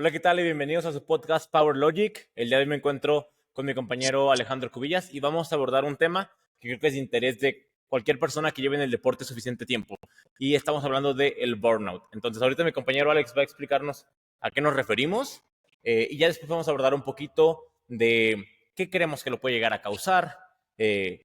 Hola, ¿qué tal? Y bienvenidos a su podcast Power Logic. El día de hoy me encuentro con mi compañero Alejandro Cubillas y vamos a abordar un tema que creo que es de interés de cualquier persona que lleve en el deporte suficiente tiempo. Y estamos hablando del burnout. Entonces, ahorita mi compañero Alex va a explicarnos a qué nos referimos y ya después vamos a abordar un poquito de qué creemos que lo puede llegar a causar, eh,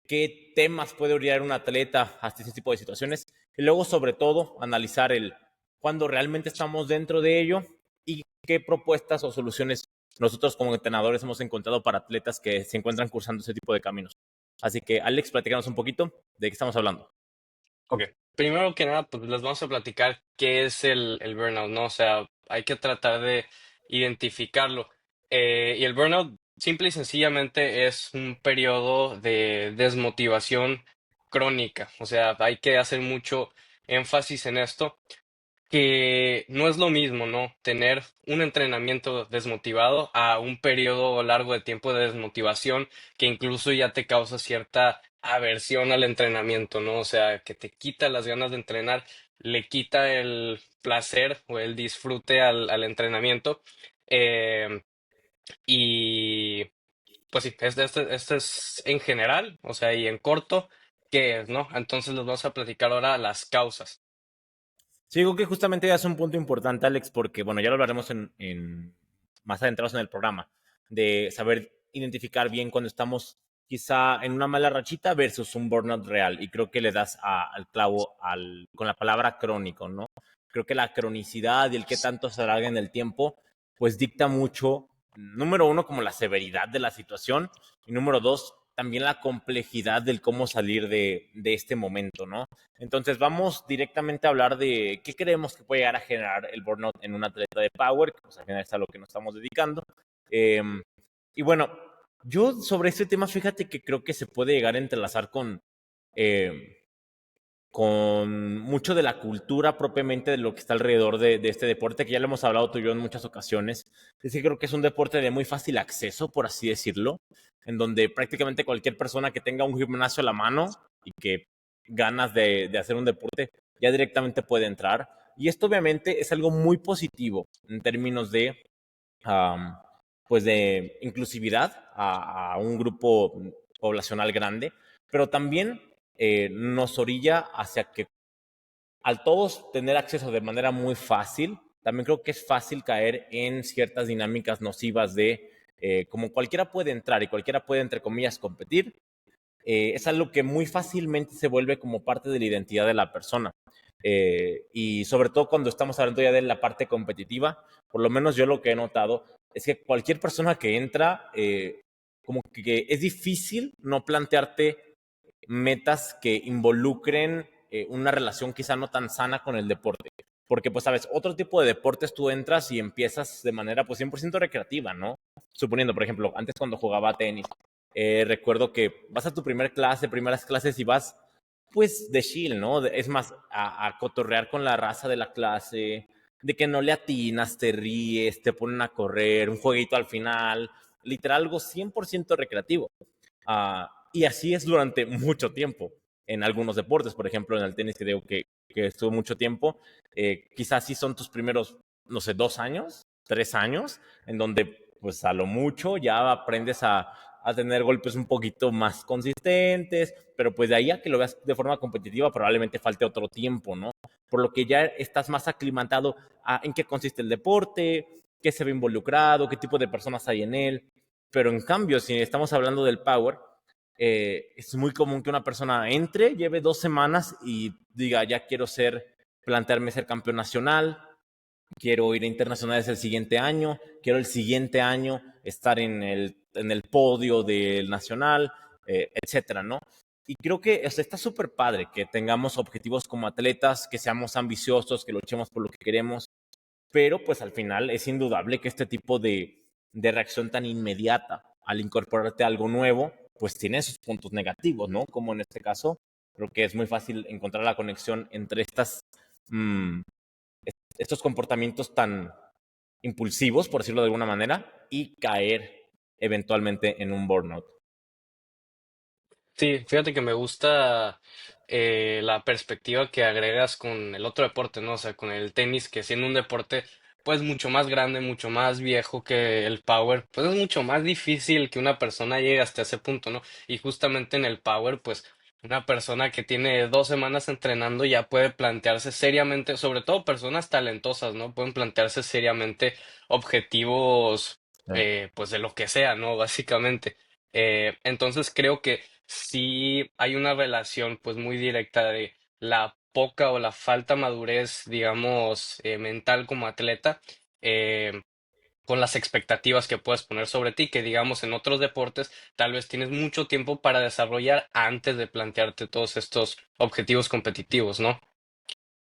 qué temas puede orientar un atleta hasta ese tipo de situaciones y luego, sobre todo, analizar el cuando realmente estamos dentro de ello y qué propuestas o soluciones nosotros como entrenadores hemos encontrado para atletas que se encuentran cursando ese tipo de caminos. Así que, Alex, platícanos un poquito de qué estamos hablando. Ok, primero que nada, pues les vamos a platicar qué es el burnout, ¿no? O sea, hay que tratar de identificarlo. Y el burnout, simple y sencillamente, es un periodo de desmotivación crónica. O sea, hay que hacer mucho énfasis en esto que no es lo mismo, ¿no? Tener un entrenamiento desmotivado a un periodo largo de tiempo de desmotivación que incluso ya te causa cierta aversión al entrenamiento, ¿no? O sea, que te quita las ganas de entrenar, le quita el placer o el disfrute al entrenamiento. Eh, y pues sí, este es en general, o sea, y en corto, ¿qué es, no? Entonces les vamos a platicar ahora las causas. Sí, digo que justamente ya es un punto importante, Alex, porque, bueno, ya lo hablaremos más adentrados en el programa, de saber identificar bien cuando estamos quizá en una mala rachita versus un burnout real. Y creo que le das al clavo con la palabra crónico, ¿no? Creo que la cronicidad y el que tanto se alarga en el tiempo, pues dicta mucho, número uno, como la severidad de la situación, y número dos, también la complejidad del cómo salir de este momento, ¿no? Entonces vamos directamente a hablar de qué creemos que puede llegar a generar el burnout en un atleta de power, que pues al final es a lo que nos estamos dedicando. Eh, y bueno, yo sobre este tema, fíjate que creo que se puede llegar a entrelazar eh, con mucho de la cultura propiamente de lo que está alrededor de este deporte, que ya lo hemos hablado tú y yo en muchas ocasiones. Es que creo que es un deporte de muy fácil acceso, por así decirlo, en donde prácticamente cualquier persona que tenga un gimnasio a la mano y que ganas de hacer un deporte, ya directamente puede entrar. Y esto obviamente es algo muy positivo en términos um, pues de inclusividad a un grupo poblacional grande, pero también nos orilla hacia que al todos tener acceso de manera muy fácil, también creo que es fácil caer en ciertas dinámicas nocivas de como cualquiera puede entrar y cualquiera puede, entre comillas, competir, es algo que muy fácilmente se vuelve como parte de la identidad de la persona. Y sobre todo cuando estamos hablando ya de la parte competitiva, por lo menos yo lo que he notado es que cualquier persona que entra, como que es difícil no plantearte metas que involucren una relación quizá no tan sana con el deporte. Porque, pues, sabes, otro tipo de deportes tú entras y empiezas de manera, pues, 100% recreativa, ¿no? Suponiendo, por ejemplo, antes cuando jugaba tenis, recuerdo que vas a tu primeras clases y vas, pues, de chill, ¿no? Es más, a cotorrear con la raza de la clase, de que no le atinas, te ríes, te ponen a correr, un jueguito al final, literal, algo 100% recreativo. Y así es durante mucho tiempo en algunos deportes, por ejemplo, en el tenis que digo que estuvo mucho tiempo, quizás sí son tus primeros, no sé, 2 años, 3 años, en donde pues a lo mucho ya aprendes a tener golpes un poquito más consistentes, pero pues de ahí a que lo veas de forma competitiva probablemente falte otro tiempo, ¿no? Por lo que ya estás más aclimatado a en qué consiste el deporte, qué se ve involucrado, qué tipo de personas hay en él. Pero en cambio, si estamos hablando del power, es muy común que una persona entre, lleve 2 semanas y diga, ya quiero plantearme ser campeón nacional, quiero ir a internacionales el siguiente año, quiero el siguiente año estar en el podio del nacional, etcétera, ¿no? Y creo que está súper padre que tengamos objetivos como atletas, que seamos ambiciosos, que luchemos por lo que queremos, pero pues al final es indudable que este tipo de reacción tan inmediata al incorporarte a algo nuevo, pues tiene sus puntos negativos, ¿no? Como en este caso, creo que es muy fácil encontrar la conexión entre mmm, estos comportamientos tan impulsivos, por decirlo de alguna manera, y caer eventualmente en un burnout. Sí, fíjate que me gusta la perspectiva que agregas con el otro deporte, ¿no? O sea, con el tenis, que siendo un deporte pues mucho más grande, mucho más viejo que el power, pues es mucho más difícil que una persona llegue hasta ese punto, ¿no? Y justamente en el power, pues una persona que tiene 2 semanas entrenando ya puede plantearse seriamente, sobre todo personas talentosas, ¿no? Pueden plantearse seriamente objetivos, pues de lo que sea, ¿no? Básicamente. Entonces creo que sí hay una relación, pues muy directa de la poca o la falta madurez, digamos, mental como atleta, eh, con las expectativas que puedes poner sobre ti, que digamos en otros deportes tal vez tienes mucho tiempo para desarrollar antes de plantearte todos estos objetivos competitivos, ¿no?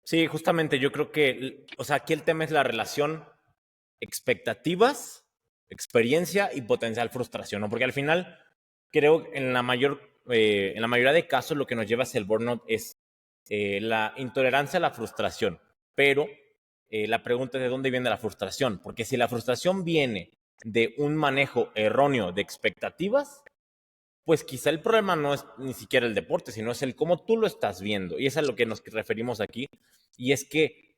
Sí, justamente yo creo que, o sea, aquí el tema es la relación expectativas, experiencia y potencial frustración, ¿no? Porque al final creo en la mayoría de casos lo que nos lleva hacia el burnout es la intolerancia a la frustración. Pero la pregunta es de dónde viene la frustración, porque si la frustración viene de un manejo erróneo de expectativas, pues quizá el problema no es ni siquiera el deporte, sino es el cómo tú lo estás viendo. Y es a lo que nos referimos aquí. Y es que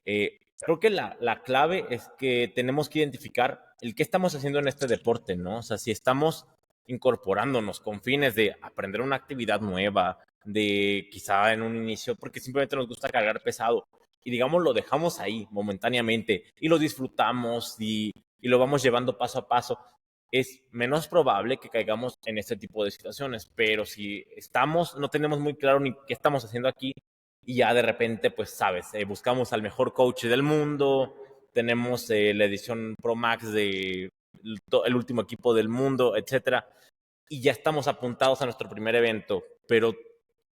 creo que la clave es que tenemos que identificar el qué estamos haciendo en este deporte, ¿no? O sea, si estamos incorporándonos con fines de aprender una actividad nueva, de quizá en un inicio, porque simplemente nos gusta cargar pesado. Y digamos, lo dejamos ahí momentáneamente y lo disfrutamos y lo vamos llevando paso a paso, es menos probable que caigamos en este tipo de situaciones. Pero si estamos, no tenemos muy claro ni qué estamos haciendo aquí y ya de repente, pues sabes, buscamos al mejor coach del mundo, tenemos la edición Pro Max de el último equipo del mundo, etcétera, y ya estamos apuntados a nuestro primer evento, pero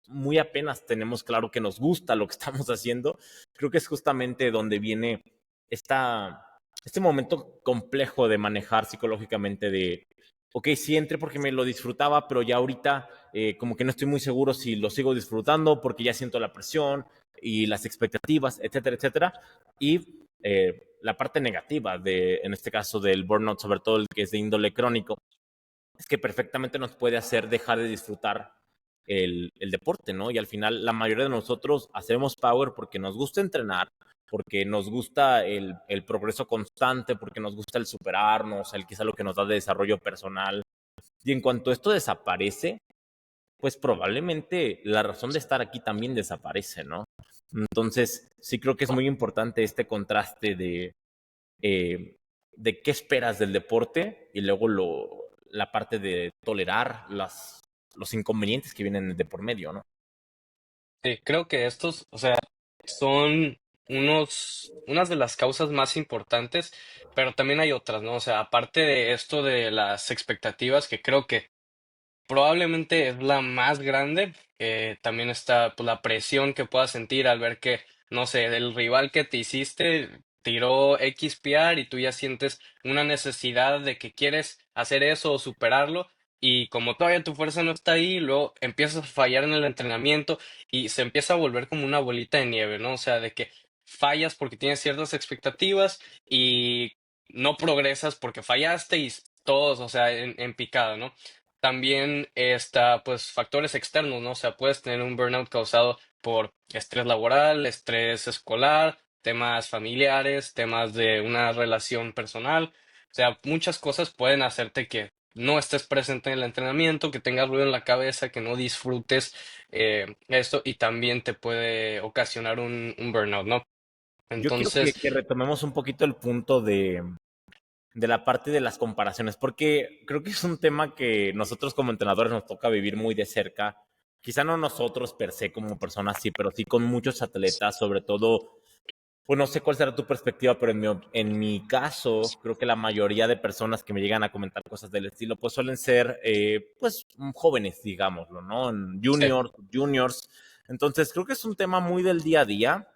muy apenas tenemos claro que nos gusta lo que estamos haciendo. Creo que es justamente donde viene este momento complejo de manejar psicológicamente de, ok, sí entré porque me lo disfrutaba, pero ya ahorita como que no estoy muy seguro si lo sigo disfrutando porque ya siento la presión y las expectativas, etcétera, etcétera. Y la parte negativa de, en este caso del burnout, sobre todo el que es de índole crónico, es que perfectamente nos puede hacer dejar de disfrutar el deporte, ¿no? Y al final la mayoría de nosotros hacemos power porque nos gusta entrenar, porque nos gusta el progreso constante, porque nos gusta el superarnos, el quizá lo que nos da de desarrollo personal. Y en cuanto esto desaparece, pues probablemente la razón de estar aquí también desaparece, ¿no? Entonces, sí creo que es muy importante este contraste eh, de qué esperas del deporte y luego la parte de tolerar los inconvenientes que vienen de por medio, ¿no? Sí, creo que estos, o sea, son unas de las causas más importantes, pero también hay otras, ¿no? O sea, aparte de esto de las expectativas, que creo que probablemente es la más grande. También está pues, la presión que puedas sentir al ver que, no sé, el rival que te hiciste tiró X PR y tú ya sientes una necesidad de que quieres hacer eso o superarlo. Y como todavía tu fuerza no está ahí, luego empiezas a fallar en el entrenamiento y se empieza a volver como una bolita de nieve, ¿no? O sea, de que fallas porque tienes ciertas expectativas y no progresas porque fallaste y todos, o sea, en picada, ¿no? También está, pues, factores externos, ¿no? O sea, puedes tener un burnout causado por estrés laboral, estrés escolar, temas familiares, temas de una relación personal. O sea, muchas cosas pueden hacerte que no estés presente en el entrenamiento, que tengas ruido en la cabeza, que no disfrutes esto y también te puede ocasionar un burnout, ¿no? Yo quiero Entonces, que retomemos un poquito el punto de la parte de las comparaciones, porque creo que es un tema que nosotros como entrenadores nos toca vivir muy de cerca. Quizá no nosotros per se como personas, sí, pero sí con muchos atletas, sobre todo. Pues no sé cuál será tu perspectiva, pero en mi caso, creo que la mayoría de personas que me llegan a comentar cosas del estilo, pues suelen ser, pues, jóvenes, digámoslo, ¿no? sí, Juniors. Entonces, creo que es un tema muy del día a día,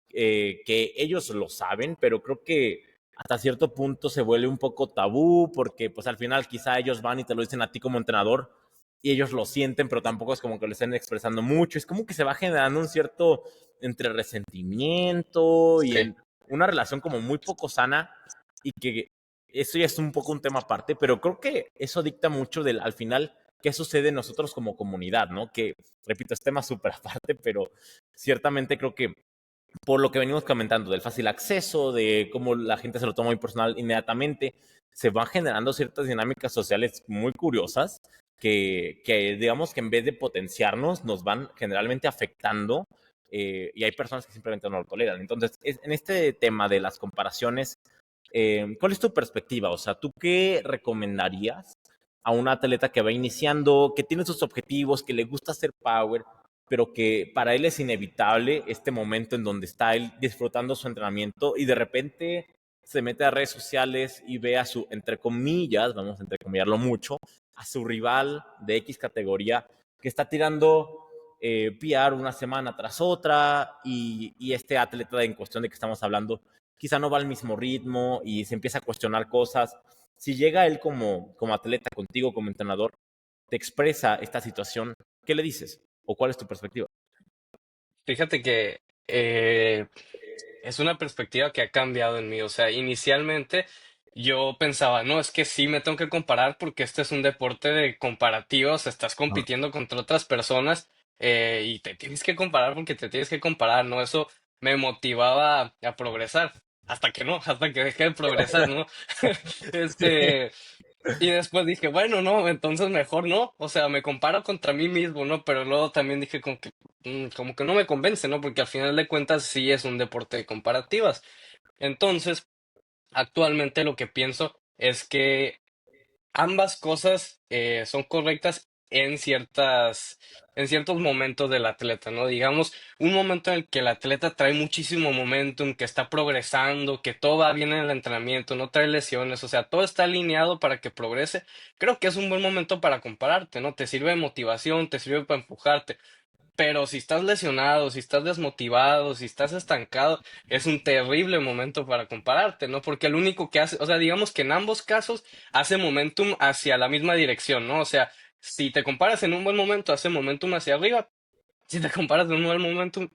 que ellos lo saben, pero creo que hasta cierto punto se vuelve un poco tabú, porque pues al final quizá ellos van y te lo dicen a ti como entrenador, y ellos lo sienten, pero tampoco es como que lo estén expresando mucho. Es como que se va generando un cierto entre resentimiento y sí. en una relación como muy poco sana y que eso ya es un poco un tema aparte, pero creo que eso dicta mucho del al final qué sucede en nosotros como comunidad, ¿no? Que, repito, es tema súper aparte, pero ciertamente creo que por lo que venimos comentando, del fácil acceso, de cómo la gente se lo toma muy personal inmediatamente, se van generando ciertas dinámicas sociales muy curiosas que digamos que en vez de potenciarnos, nos van generalmente afectando y hay personas que simplemente no lo toleran. Entonces, en este tema de las comparaciones, ¿cuál es tu perspectiva? O sea, ¿tú qué recomendarías a un atleta que va iniciando, que tiene sus objetivos, que le gusta hacer power, pero que para él es inevitable este momento en donde está él disfrutando su entrenamiento y de repente se mete a redes sociales y ve a su, entre comillas, vamos a entrecomillarlo mucho, a su rival de X categoría que está tirando PR una semana tras otra y este atleta en cuestión de que estamos hablando quizá no va al mismo ritmo y se empieza a cuestionar cosas. Si llega él como atleta contigo, como entrenador, te expresa esta situación, ¿qué le dices? ¿O cuál es tu perspectiva? Fíjate que es una perspectiva que ha cambiado en mí. O sea, inicialmente yo pensaba, no, es que sí me tengo que comparar porque este es un deporte de comparativos, estás Ah, compitiendo contra otras personas y te tienes que comparar porque te tienes que comparar, ¿no? Eso me motivaba a progresar. Hasta que no, hasta que dejé de progresar, ¿no? sí. Este, y después dije, bueno, no, entonces mejor no. O sea, me comparo contra mí mismo, ¿no? Pero luego también dije como que no me convence, ¿no? Porque al final de cuentas sí es un deporte de comparativas. Entonces, actualmente lo que pienso es que ambas cosas son correctas en ciertos momentos del atleta, ¿no? Digamos, un momento en el que el atleta trae muchísimo momentum, que está progresando, que todo va bien en el entrenamiento, no trae lesiones, o sea, todo está alineado para que progrese. Creo que es un buen momento para compararte, ¿no? Te sirve de motivación, te sirve para empujarte. Pero si estás lesionado, si estás desmotivado, si estás estancado, es un terrible momento para compararte, ¿no? Porque el único que hace, o sea, digamos que en ambos casos hace momentum hacia la misma dirección, ¿no? O sea, si te comparas en un buen momento, hace momentum hacia arriba. Si te comparas en un mal momentum,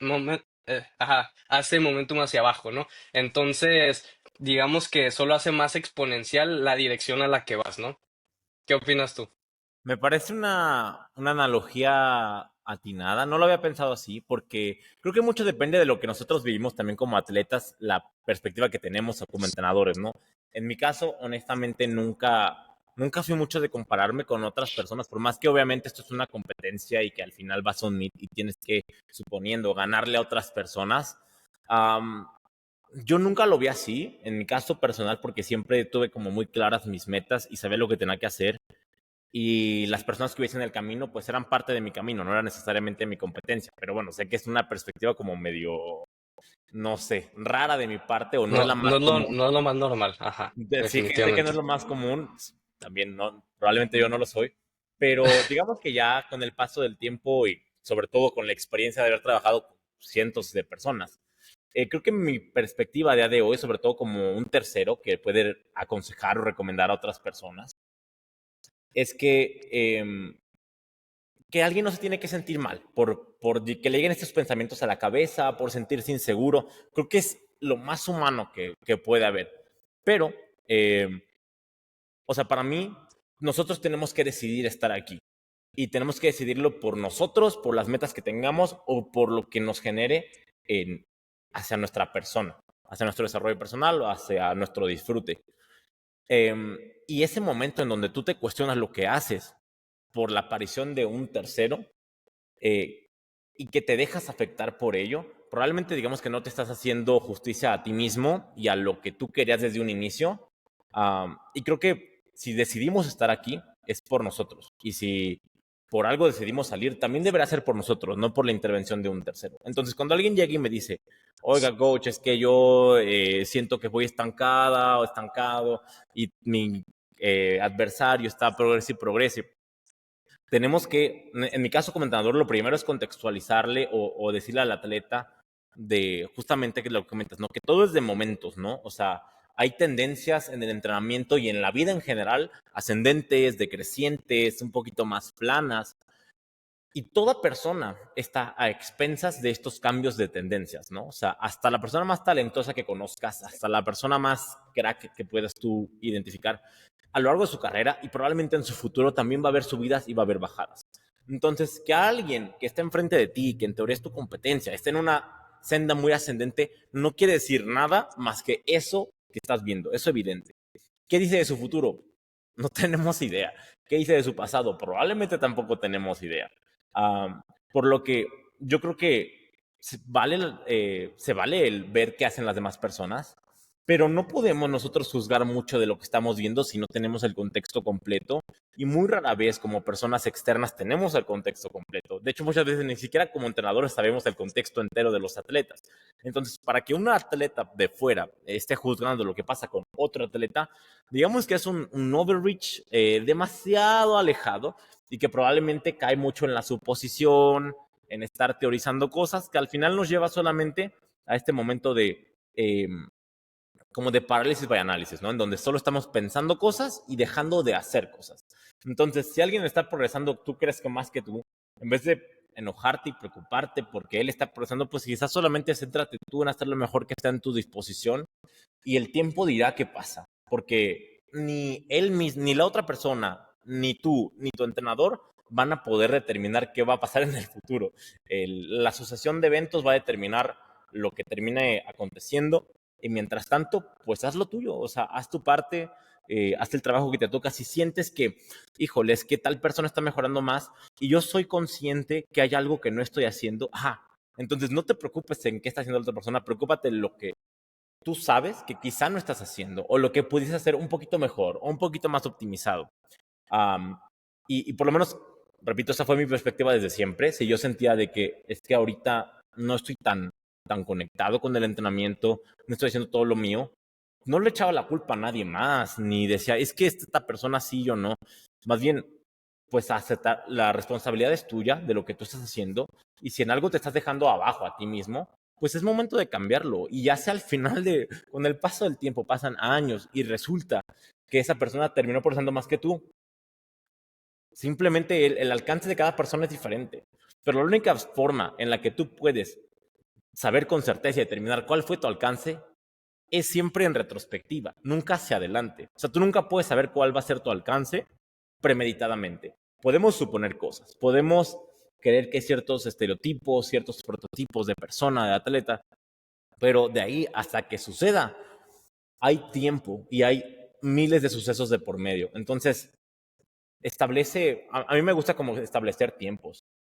hace momentum hacia abajo, ¿no? Entonces, digamos que solo hace más exponencial la dirección a la que vas, ¿no? ¿Qué opinas tú? Me parece una analogía atinada. No lo había pensado así porque creo que mucho depende de lo que nosotros vivimos también como atletas, la perspectiva que tenemos o como entrenadores, ¿no? En mi caso, honestamente, nunca fui mucho de compararme con otras personas, por más que obviamente esto es una competencia y que al final vas a un meet y tienes que, suponiendo, ganarle a otras personas. Am, yo nunca lo vi así, en mi caso personal, porque siempre tuve como muy claras mis metas y sabía lo que tenía que hacer y las personas que hubiesen en el camino, pues eran parte de mi camino, no era necesariamente mi competencia. Pero bueno, sé que es una perspectiva como medio, no sé, rara de mi parte o no es No, la más común. no es lo más normal, ajá, Sí, que sé que no definitivamente. es lo más común, también no, probablemente yo no lo soy, pero digamos que ya con el paso del tiempo y sobre todo con la experiencia de haber trabajado con cientos de personas, creo que mi perspectiva a día de hoy, sobre todo como un tercero que puede aconsejar o recomendar a otras personas, es que alguien no se tiene que sentir mal por que le lleguen estos pensamientos a la cabeza, por sentirse inseguro. Creo que es lo más humano que puede haber. Pero, eh, o sea, para mí, nosotros tenemos que decidir estar aquí. Y tenemos que decidirlo por nosotros, por las metas que tengamos o por lo que nos genere hacia nuestra persona, hacia nuestro desarrollo personal o hacia nuestro disfrute. Y ese momento en donde tú te cuestionas lo que haces por la aparición de un tercero, eh, y que te dejas afectar por ello, probablemente digamos que no te estás haciendo justicia a ti mismo y a lo que tú querías desde un inicio. Y creo que si decidimos estar aquí, es por nosotros. Y si por algo decidimos salir, también deberá ser por nosotros, no por la intervención de un tercero. Entonces, cuando alguien llega y me dice, oiga, coach, es que yo siento que voy estancada o estancado y mi adversario está progresivo y progresivo, tenemos que, en mi caso como entrenador, lo primero es contextualizarle o decirle al atleta de justamente que lo que comentas, ¿no? Que todo es de momentos, ¿no? O sea, hay tendencias en el entrenamiento y en la vida en general, ascendentes, decrecientes, un poquito más planas, y toda persona está a expensas de estos cambios de tendencias, ¿no? O sea, hasta la persona más talentosa que conozcas, hasta la persona más crack que puedas tú identificar, a lo largo de su carrera y probablemente en su futuro también va a haber subidas y va a haber bajadas. Entonces, que alguien que esté enfrente de ti, que en teoría es tu competencia, esté en una senda muy ascendente, no quiere decir nada más que eso que estás viendo, eso evidente. ¿Qué dice de su futuro? No tenemos idea. ¿Qué dice de su pasado? Probablemente tampoco tenemos idea. Por lo que yo creo que se vale el ver qué hacen las demás personas, pero no podemos nosotros juzgar mucho de lo que estamos viendo si no tenemos el contexto completo, y muy rara vez como personas externas tenemos el contexto completo. De hecho, muchas veces ni siquiera como entrenadores sabemos el contexto entero de los atletas. Entonces, para que un atleta de fuera esté juzgando lo que pasa con otro atleta, digamos que es un overreach demasiado alejado, y que probablemente cae mucho en la suposición, en estar teorizando cosas que al final nos lleva solamente a este momento de como de parálisis by análisis, ¿no? En donde solo estamos pensando cosas y dejando de hacer cosas. Entonces, si alguien está progresando, tú crees que más que tú, en vez de enojarte y preocuparte porque él está progresando, pues quizás solamente céntrate tú en hacer lo mejor que está en tu disposición, y el tiempo dirá qué pasa, porque ni él mismo, ni la otra persona, ni tú, ni tu entrenador van a poder determinar qué va a pasar en el futuro. La sucesión de eventos va a determinar lo que termine aconteciendo, y mientras tanto, pues haz lo tuyo, o sea, haz tu parte, haz el trabajo que te toca. Si sientes que, híjole, es que tal persona está mejorando más y yo soy consciente que hay algo que no estoy haciendo, entonces no te preocupes en qué está haciendo la otra persona, preocúpate en lo que tú sabes que quizá no estás haciendo, o lo que pudieses hacer un poquito mejor o un poquito más optimizado. Um, y por lo menos, repito, esa fue mi perspectiva desde siempre. Si yo sentía de que es que ahorita no estoy tan conectado con el entrenamiento, no estoy haciendo todo lo mío, no le echaba la culpa a nadie más, ni decía, es que esta persona sí, yo no. Más bien, pues aceptar la responsabilidad es tuya de lo que tú estás haciendo, y si en algo te estás dejando abajo a ti mismo, pues es momento de cambiarlo. Y ya sea al final con el paso del tiempo, pasan años y resulta que esa persona terminó progresando más que tú, simplemente el alcance de cada persona es diferente. Pero la única forma en la que tú puedes saber con certeza y determinar cuál fue tu alcance es siempre en retrospectiva, nunca hacia adelante. O sea, tú nunca puedes saber cuál va a ser tu alcance premeditadamente. Podemos suponer cosas, podemos creer que hay ciertos estereotipos, ciertos prototipos de persona, de atleta, pero de ahí hasta que suceda, hay tiempo y hay miles de sucesos de por medio. Entonces, a mí me gusta como establecer tiempos.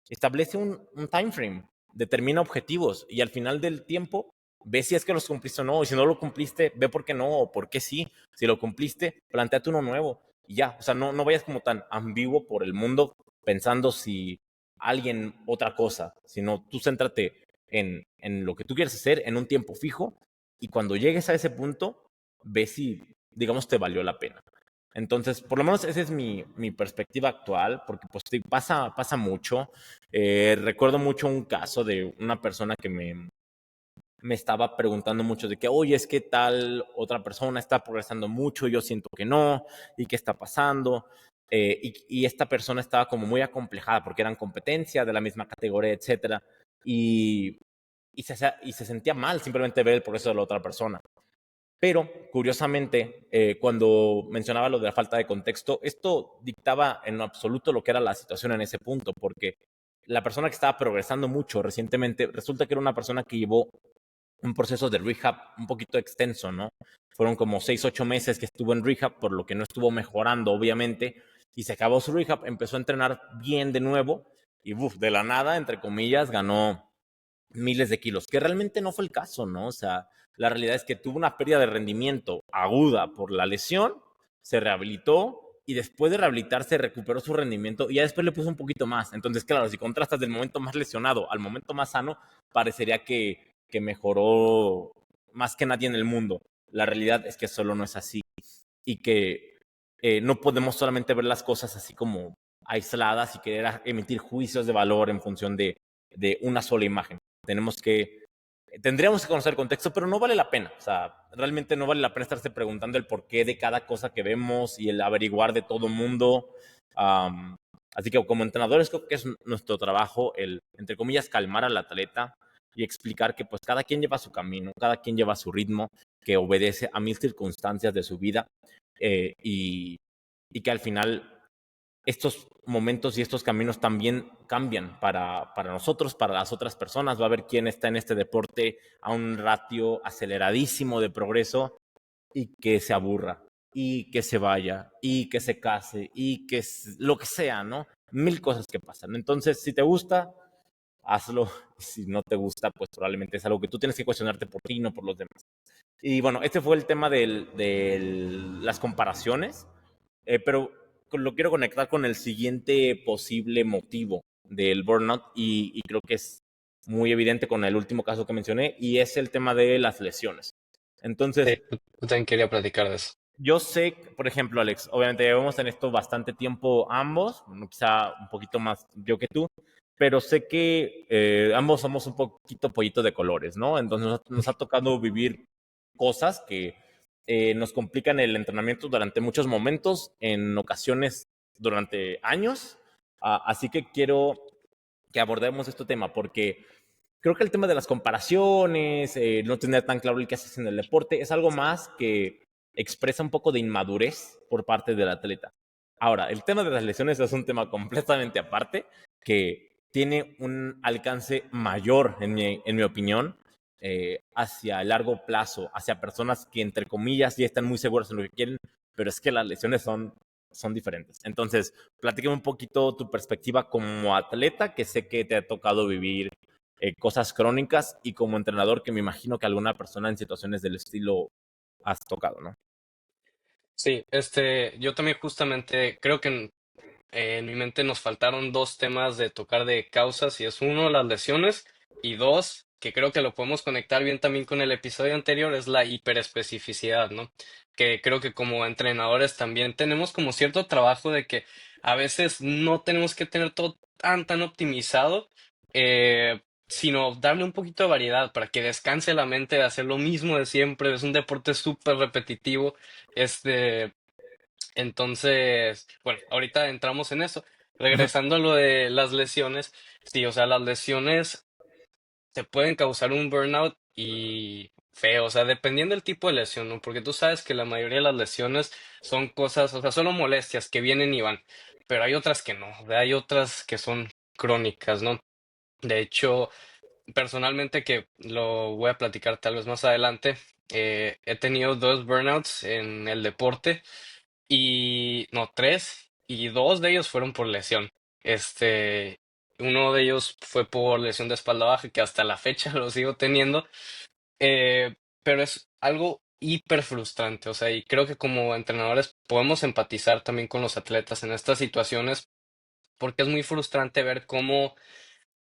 Establece un time frame, determina objetivos, y al final del tiempo ve si es que los cumpliste o no, y si no lo cumpliste, ve por qué no o por qué sí. Si lo cumpliste, planteate uno nuevo y ya. O sea, no vayas como tan ambiguo por el mundo pensando si alguien otra cosa, sino tú céntrate en lo que tú quieres hacer en un tiempo fijo, y cuando llegues a ese punto, ve si, digamos, te valió la pena. Entonces, por lo menos esa es mi perspectiva actual, porque pues sí, pasa mucho. Recuerdo mucho un caso de una persona que me estaba preguntando mucho de que, oye, es que tal otra persona está progresando mucho, yo siento que no, y qué está pasando. Y esta persona estaba como muy acomplejada porque eran competencias de la misma categoría, etcétera, y, y se sentía mal simplemente ver el progreso de la otra persona. Pero, curiosamente, cuando mencionaba lo de la falta de contexto, esto dictaba en absoluto lo que era la situación en ese punto, porque la persona que estaba progresando mucho recientemente resulta que era una persona que llevó un proceso de rehab un poquito extenso, ¿no? Fueron como 6, 8 meses que estuvo en rehab, por lo que no estuvo mejorando, obviamente, y se acabó su rehab, empezó a entrenar bien de nuevo, y de la nada, entre comillas, ganó miles de kilos, que realmente no fue el caso, ¿no? O sea, la realidad es que tuvo una pérdida de rendimiento aguda por la lesión, se rehabilitó, y después de rehabilitarse recuperó su rendimiento y ya después le puso un poquito más. Entonces, claro, si contrastas del momento más lesionado al momento más sano, parecería que mejoró más que nadie en el mundo. La realidad es que solo no es así, y que no podemos solamente ver las cosas así como aisladas y querer emitir juicios de valor en función de una sola imagen. Tendríamos que conocer el contexto, pero no vale la pena. O sea, realmente no vale la pena estarse preguntando el porqué de cada cosa que vemos y el averiguar de todo mundo. Así que como entrenadores creo que es nuestro trabajo el, entre comillas, calmar al atleta y explicar que pues cada quien lleva su camino, cada quien lleva su ritmo, que obedece a mil circunstancias de su vida, y que al final estos momentos y estos caminos también cambian para nosotros, para las otras personas. Va a haber quien está en este deporte a un ratio aceleradísimo de progreso y que se aburra, y que se vaya, y que se case, y que lo que sea, ¿no? Mil cosas que pasan. Entonces, si te gusta, hazlo. Si no te gusta, pues probablemente es algo que tú tienes que cuestionarte por ti, no por los demás. Y bueno, este fue el tema de las comparaciones, pero lo quiero conectar con el siguiente posible motivo del burnout y creo que es muy evidente con el último caso que mencioné y es el tema de las lesiones. Sí, Entonces, yo también quería platicar de eso. yo sé, por ejemplo, Alex, obviamente llevamos en esto bastante tiempo ambos, quizá un poquito más yo que tú, pero sé que ambos somos un poquito pollito de colores, ¿no? Entonces nos ha tocado vivir cosas que nos complican el entrenamiento durante muchos momentos, en ocasiones durante años. Así que quiero que abordemos este tema porque creo que el tema de las comparaciones, no tener tan claro el que haces en el deporte, es algo más que expresa un poco de inmadurez por parte del atleta. Ahora, el tema de las lesiones es un tema completamente aparte que tiene un alcance mayor, en mi opinión, hacia el largo plazo, hacia personas que, entre comillas, ya están muy seguras en lo que quieren, pero es que las lesiones son diferentes. Entonces, platícame un poquito tu perspectiva como atleta, que sé que te ha tocado vivir cosas crónicas y como entrenador que me imagino que alguna persona en situaciones del estilo has tocado, ¿no? Sí, yo también justamente creo que en mi mente nos faltaron dos temas de tocar de causas y es uno, las lesiones y dos, que creo que lo podemos conectar bien también con el episodio anterior, es la hiperespecificidad, ¿no? Que creo que como entrenadores también tenemos como cierto trabajo de que a veces no tenemos que tener todo tan optimizado, sino darle un poquito de variedad para que descanse la mente de hacer lo mismo de siempre. Es un deporte súper repetitivo. Este, entonces, bueno, ahorita entramos en eso. Ujú. Regresando a lo de las lesiones, sí, o sea, las lesiones te pueden causar un burnout y feo, o sea, dependiendo del tipo de lesión, ¿no? Porque tú sabes que la mayoría de las lesiones son cosas, o sea, solo molestias que vienen y van, pero hay otras que no, o sea, hay otras que son crónicas, ¿no? De hecho, personalmente, que lo voy a platicar tal vez más adelante, he tenido dos burnouts en el deporte y no, tres, y dos de ellos fueron por lesión. Este, uno de ellos fue por lesión de espalda baja, que hasta la fecha lo sigo teniendo, pero es algo hiper frustrante, o sea, y creo que como entrenadores podemos empatizar también con los atletas en estas situaciones, porque es muy frustrante ver cómo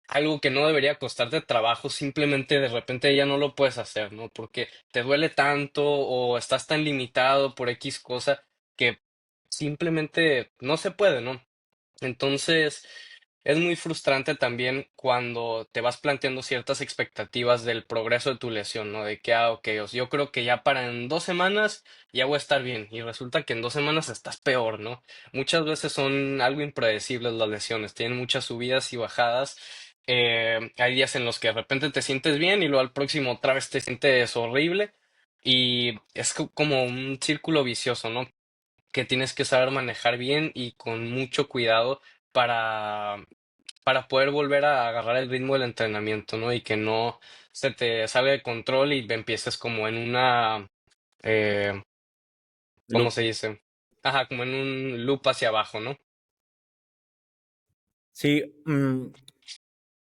algo que no debería costarte trabajo, simplemente de repente ya no lo puedes hacer, ¿no? Porque te duele tanto o estás tan limitado por X cosa que simplemente no se puede, ¿no? Entonces, es muy frustrante también cuando te vas planteando ciertas expectativas del progreso de tu lesión, ¿no? De que, ok, o sea, yo creo que ya para en 2 semanas ya voy a estar bien y resulta que en 2 semanas estás peor, ¿no? Muchas veces son algo impredecibles las lesiones, tienen muchas subidas y bajadas. Hay días en los que de repente te sientes bien y luego al próximo otra vez te sientes horrible y es como un círculo vicioso, ¿no? Que tienes que saber manejar bien y con mucho cuidado para, para poder volver a agarrar el ritmo del entrenamiento, ¿no? Y que no se te salga de control y empieces como en una, eh, ¿cómo Loop. se dice? Ajá, como en un loop hacia abajo, ¿no? Sí,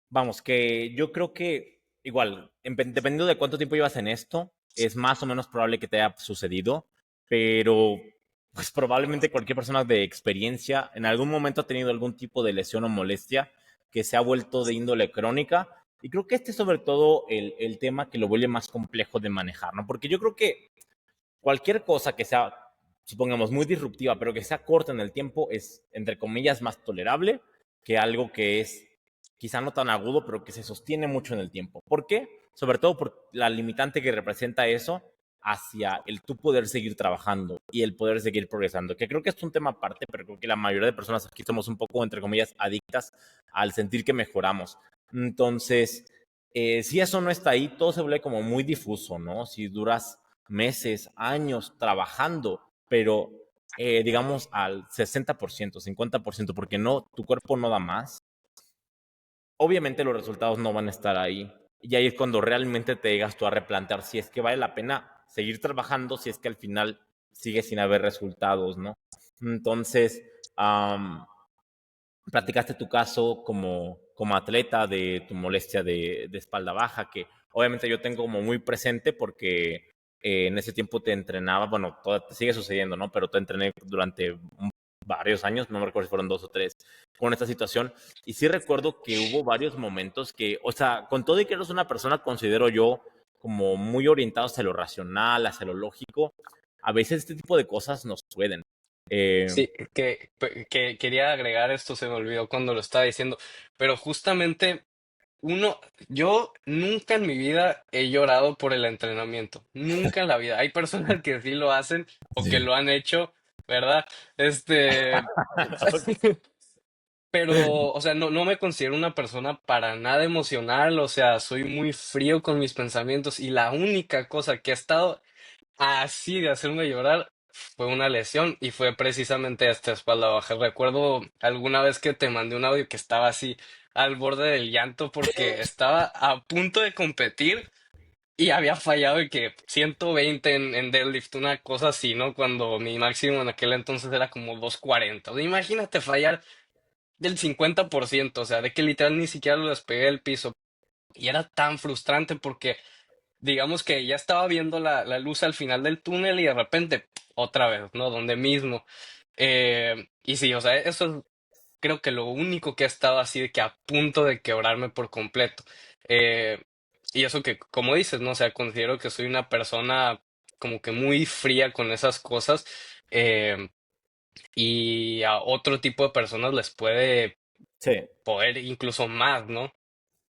vamos, que yo creo que igual, dependiendo de cuánto tiempo llevas en esto, es más o menos probable que te haya sucedido, pero pues probablemente cualquier persona de experiencia en algún momento ha tenido algún tipo de lesión o molestia que se ha vuelto de índole crónica. Y creo que este es sobre todo el tema que lo vuelve más complejo de manejar, ¿no? Porque yo creo que cualquier cosa que sea, supongamos, muy disruptiva, pero que sea corta en el tiempo, es, entre comillas, más tolerable que algo que es quizá no tan agudo, pero que se sostiene mucho en el tiempo. ¿Por qué? Sobre todo por la limitante que representa eso hacia el tú poder seguir trabajando y el poder seguir progresando, que creo que es un tema aparte, pero creo que la mayoría de personas aquí somos un poco, entre comillas, adictas al sentir que mejoramos. Entonces, si eso no está ahí, todo se vuelve como muy difuso, ¿no? Si duras meses, años trabajando, pero digamos, al 60%, 50%, porque no, tu cuerpo no da más. Obviamente los resultados no van a estar ahí. Y ahí es cuando realmente te llegas tú a replantear si es que vale la pena seguir trabajando, si es que al final sigue sin haber resultados, ¿no? Entonces, um, platicaste tu caso como atleta de tu molestia de espalda baja, que obviamente yo tengo como muy presente porque en ese tiempo te entrenaba, bueno, todo, te sigue sucediendo, ¿no? Pero te entrené durante varios años, no me recuerdo si fueron 2 o 3, con esta situación. Y sí recuerdo que hubo varios momentos que, o sea, con todo y que eres una persona, considero yo, como muy orientado hacia lo racional, hacia lo lógico, a veces este tipo de cosas nos pueden. Eh, Sí, que quería agregar esto, se me olvidó cuando lo estaba diciendo, pero justamente uno, yo nunca en mi vida he llorado por el entrenamiento, nunca en la vida. Hay personas que sí lo hacen o que Sí. lo han hecho, ¿verdad? Este, pero, o sea, no me considero una persona para nada emocional, o sea, soy muy frío con mis pensamientos y la única cosa que ha estado así de hacerme llorar fue una lesión y fue precisamente esta espalda baja. Recuerdo alguna vez que te mandé un audio que estaba así al borde del llanto porque estaba a punto de competir y había fallado y que 120 en deadlift, una cosa así, ¿no? Cuando mi máximo en aquel entonces era como 240. O sea, imagínate fallar del 50%, o sea, de que literal ni siquiera lo despegué del piso. Y era tan frustrante porque digamos que ya estaba viendo la luz al final del túnel y de repente otra vez, ¿no? Donde mismo. Y sí, o sea, eso es creo que lo único que ha estado así de que a punto de quebrarme por completo. Eh, y eso que, como dices, ¿no? O sea, considero que soy una persona como que muy fría con esas cosas. eh, y a otro tipo de personas les puede sí. poder incluso más, ¿no?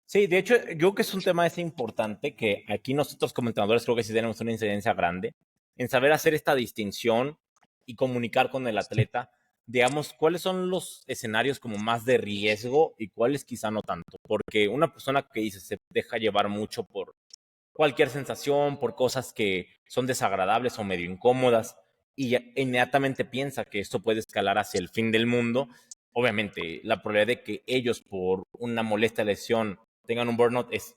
Sí, de hecho, yo creo que es un tema ese importante que aquí nosotros como entrenadores creo que sí tenemos una incidencia grande en saber hacer esta distinción y comunicar con el atleta, digamos, cuáles son los escenarios como más de riesgo y cuáles quizá no tanto, porque una persona que dice se deja llevar mucho por cualquier sensación, por cosas que son desagradables o medio incómodas y inmediatamente piensa que esto puede escalar hacia el fin del mundo, obviamente la probabilidad de que ellos por una molesta lesión tengan un burnout es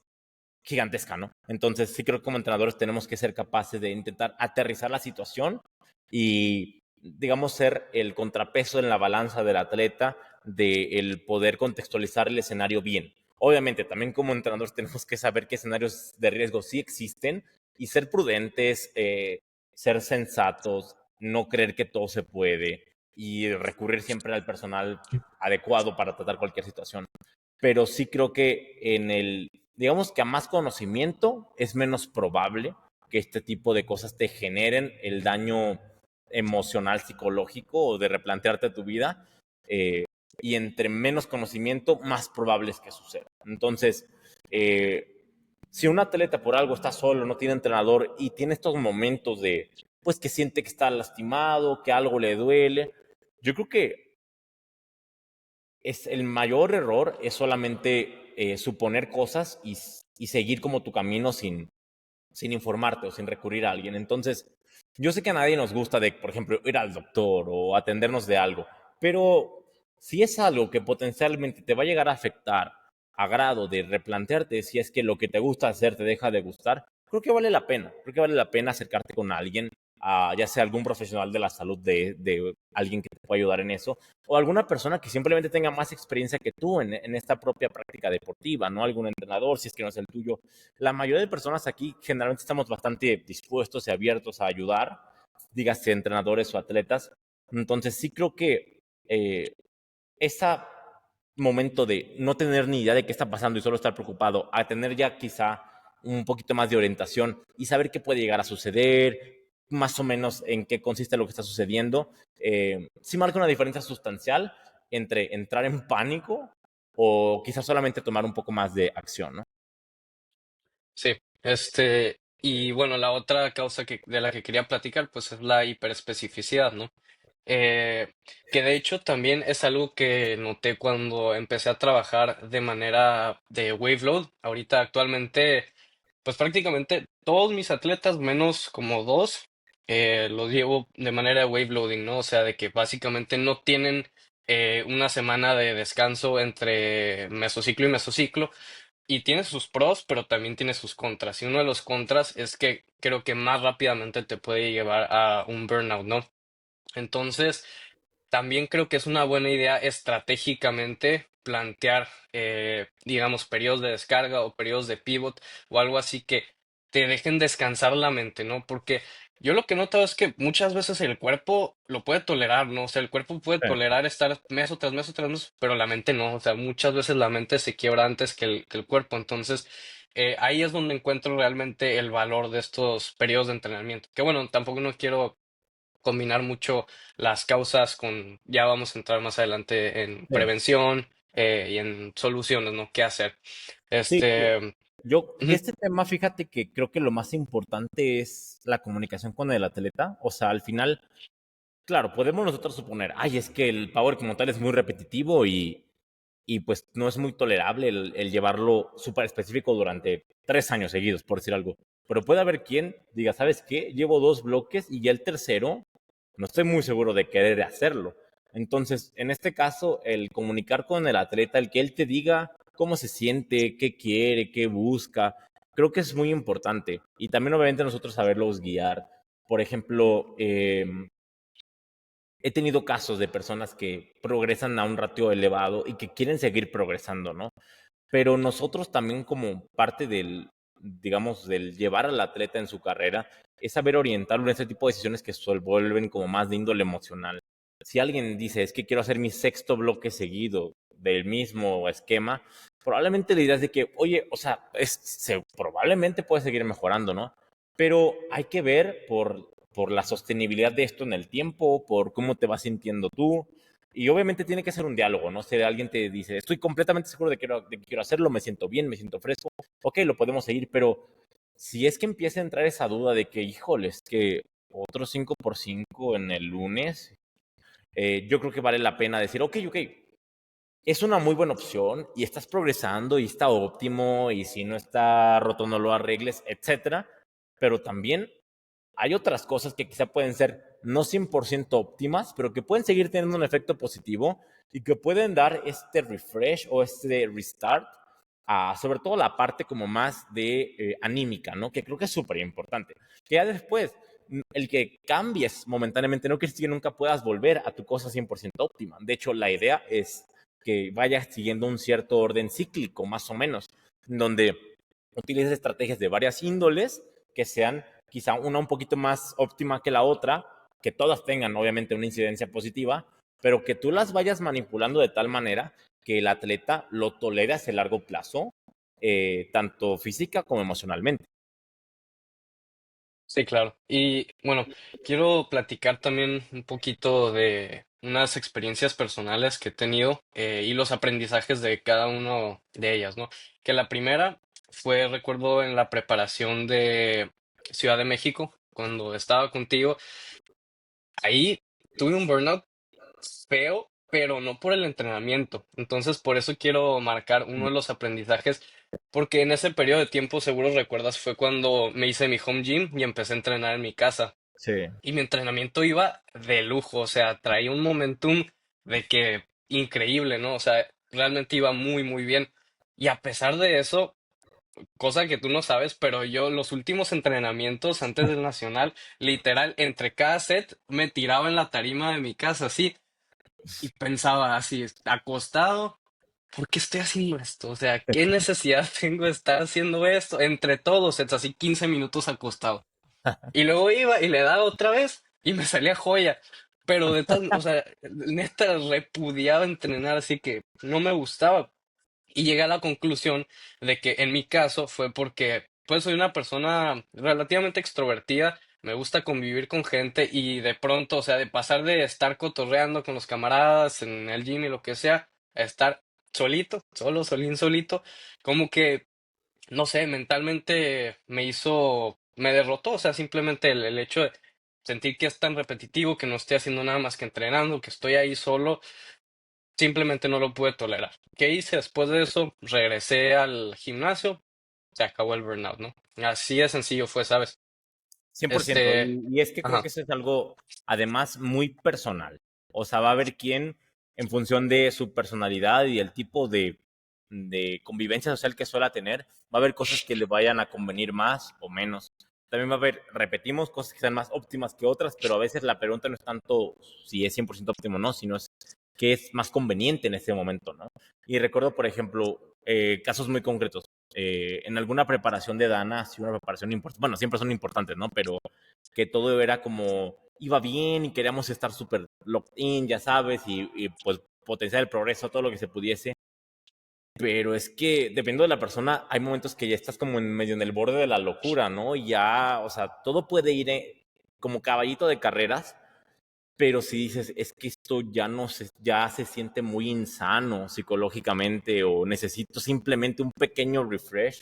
gigantesca, ¿no? Entonces sí creo que como entrenadores tenemos que ser capaces de intentar aterrizar la situación y, digamos, ser el contrapeso en la balanza del atleta, de el poder contextualizar el escenario bien. Obviamente, también como entrenadores tenemos que saber qué escenarios de riesgo sí existen y ser prudentes, ser sensatos, no creer que todo se puede y recurrir siempre al personal adecuado para tratar cualquier situación. Pero sí creo que digamos que a más conocimiento es menos probable que este tipo de cosas te generen el daño emocional, psicológico o de replantearte tu vida. eh, y entre menos conocimiento, más probable es que suceda. Entonces, si un atleta por algo está solo, no tiene entrenador y tiene estos momentos de, pues que siente que está lastimado, que algo le duele, yo creo que es el mayor error es solamente suponer cosas y seguir como tu camino sin informarte o sin recurrir a alguien. Entonces, yo sé que a nadie nos gusta de, por ejemplo, ir al doctor o atendernos de algo, pero si es algo que potencialmente te va a llegar a afectar a grado de replantearte si es que lo que te gusta hacer te deja de gustar, creo que vale la pena. Creo que vale la pena acercarte con alguien, ya sea algún profesional de la salud, de alguien que te pueda ayudar en eso, o alguna persona que simplemente tenga más experiencia que tú en esta propia práctica deportiva, ¿no? Algún entrenador, si es que no es el tuyo. La mayoría de personas aquí generalmente estamos bastante dispuestos y abiertos a ayudar, dígase entrenadores o atletas. Entonces sí creo que ese momento de no tener ni idea de qué está pasando y solo estar preocupado, a tener ya quizá un poquito más de orientación y saber qué puede llegar a suceder, más o menos en qué consiste lo que está sucediendo, sí marca una diferencia sustancial entre entrar en pánico o quizás solamente tomar un poco más de acción, ¿no? Sí, y bueno, la otra causa de la que quería platicar, pues es la hiperespecificidad, ¿no? Eh, que de hecho también es algo que noté cuando empecé a trabajar de manera de wave load. Ahorita actualmente, pues prácticamente todos mis atletas, menos como dos, los llevo de manera de wave loading, ¿no? O sea, de que básicamente no tienen una semana de descanso entre mesociclo y mesociclo. Y tiene sus pros, pero también tiene sus contras. Y uno de los contras es que creo que más rápidamente te puede llevar a un burnout, ¿no? Entonces, también creo que es una buena idea estratégicamente plantear, digamos, periodos de descarga o periodos de pivot o algo así que te dejen descansar la mente, ¿no? Porque yo lo que he notado es que muchas veces el cuerpo lo puede tolerar, ¿no? O sea, el cuerpo puede Sí, tolerar estar mes o tras mes o tras mes, pero la mente no. O sea, muchas veces la mente se quiebra antes que el cuerpo. Entonces, ahí es donde encuentro realmente el valor de estos periodos de entrenamiento. Que bueno, tampoco no quiero combinar mucho las causas con, ya vamos a entrar más adelante en sí. prevención y en soluciones, ¿no? ¿Qué hacer? Sí, Este, yo de ujú, este tema, fíjate que creo que lo más importante es la comunicación con el atleta. O sea, al final, claro, podemos nosotros suponer, ay, es que el power como tal es muy repetitivo y pues no es muy tolerable el llevarlo súper específico durante 3 años seguidos, por decir algo. Pero puede haber quien diga, ¿sabes qué? Llevo 2 bloques y ya el tercero no estoy muy seguro de querer hacerlo. Entonces, en este caso, el comunicar con el atleta, el que él te diga cómo se siente, qué quiere, qué busca, creo que es muy importante. Y también obviamente nosotros saberlos guiar. Por ejemplo, he tenido casos de personas que progresan a un ratio elevado y que quieren seguir progresando, ¿no? Pero nosotros también como parte del, digamos, del llevar al atleta en su carrera, es saber orientarlo en ese tipo de decisiones que se vuelven como más de índole emocional. Si alguien dice, es que quiero hacer mi sexto bloque seguido del mismo esquema, probablemente la idea es de que, oye, o sea, probablemente puede seguir mejorando, ¿no? Pero hay que ver por la sostenibilidad de esto en el tiempo, por cómo te vas sintiendo tú, y obviamente tiene que ser un diálogo, ¿no? Si alguien te dice, estoy completamente seguro de que quiero hacerlo, me siento bien, me siento fresco, ok, lo podemos seguir, pero si es que empieza a entrar esa duda de que, híjole, es que otro 5x5 en el lunes, yo creo que vale la pena decir, ok, ok, es una muy buena opción y estás progresando y está óptimo y si no está roto no lo arregles, etcétera, pero también hay otras cosas que quizá pueden ser no 100% óptimas, pero que pueden seguir teniendo un efecto positivo y que pueden dar este refresh o este restart a sobre todo la parte como más de anímica, ¿no? Que creo que es súper importante. Que ya después, el que cambies momentáneamente no quiere decir que nunca puedas volver a tu cosa 100% óptima. De hecho, la idea es que vayas siguiendo un cierto orden cíclico, más o menos, donde utilices estrategias de varias índoles que sean quizá una un poquito más óptima que la otra, que todas tengan obviamente una incidencia positiva, pero que tú las vayas manipulando de tal manera que el atleta lo tolere a ese largo plazo, tanto física como emocionalmente. sí, claro. Y bueno, quiero platicar también un poquito de unas experiencias personales que he tenido y los aprendizajes de cada uno de ellas, ¿no? Que la primera fue, recuerdo, en la preparación de Ciudad de México, cuando estaba contigo. Ahí tuve un burnout feo, pero no por el entrenamiento. Entonces, por eso quiero marcar uno de los aprendizajes, porque en ese periodo de tiempo, seguro recuerdas, fue cuando me hice mi home gym y empecé a entrenar en mi casa. Sí, Y mi entrenamiento iba de lujo, o sea, traía un momentum de que increíble, ¿no? O sea, realmente iba muy, muy bien. Y a pesar de eso, cosa que tú no sabes, pero yo los últimos entrenamientos antes del nacional, literal, entre cada set me tiraba en la tarima de mi casa, así, y pensaba así, acostado, ¿por qué estoy haciendo esto? O sea, ¿qué necesidad tengo de estar haciendo esto? Entre todos, es así 15 minutos acostado. Y luego iba y le daba otra vez y me salía joya. Pero de tal, o sea, neta repudiaba entrenar, así que no me gustaba. Y llegué a la conclusión de que en mi caso fue porque pues soy una persona relativamente extrovertida, me gusta convivir con gente y de pronto, o sea, de pasar de estar cotorreando con los camaradas en el gym y lo que sea, a estar solito, solo, solín, solito, como que, no sé, mentalmente me derrotó, o sea, simplemente el hecho de sentir que es tan repetitivo, que no estoy haciendo nada más que entrenando, que estoy ahí solo. Simplemente no lo pude tolerar. ¿Qué hice después de eso? Regresé al gimnasio, se acabó el burnout, ¿no? Así de sencillo fue, ¿sabes? 100%. Este, Y es que creo que ajá. eso es algo, además, muy personal. O sea, va a haber quién, en función de su personalidad y el tipo de convivencia social que suele tener, va a haber cosas que le vayan a convenir más o menos. También va a haber, repetimos, cosas que sean más óptimas que otras, pero a veces la pregunta no es tanto si es 100% óptimo o no, sino es qué es más conveniente en ese momento, ¿no? Y recuerdo, por ejemplo, casos muy concretos. En alguna preparación de Dana, sí, una preparación importante, bueno, siempre son importantes, ¿no? Pero que todo era como, iba bien y queríamos estar súper locked in, ya sabes, y pues potenciar el progreso, todo lo que se pudiese. Pero es que, dependiendo de la persona, hay momentos que ya estás como en medio en el borde de la locura, ¿no? Y ya, o sea, todo puede ir como caballito de carreras, pero si dices, es que esto ya no se, ya se siente muy insano psicológicamente o necesito simplemente un pequeño refresh,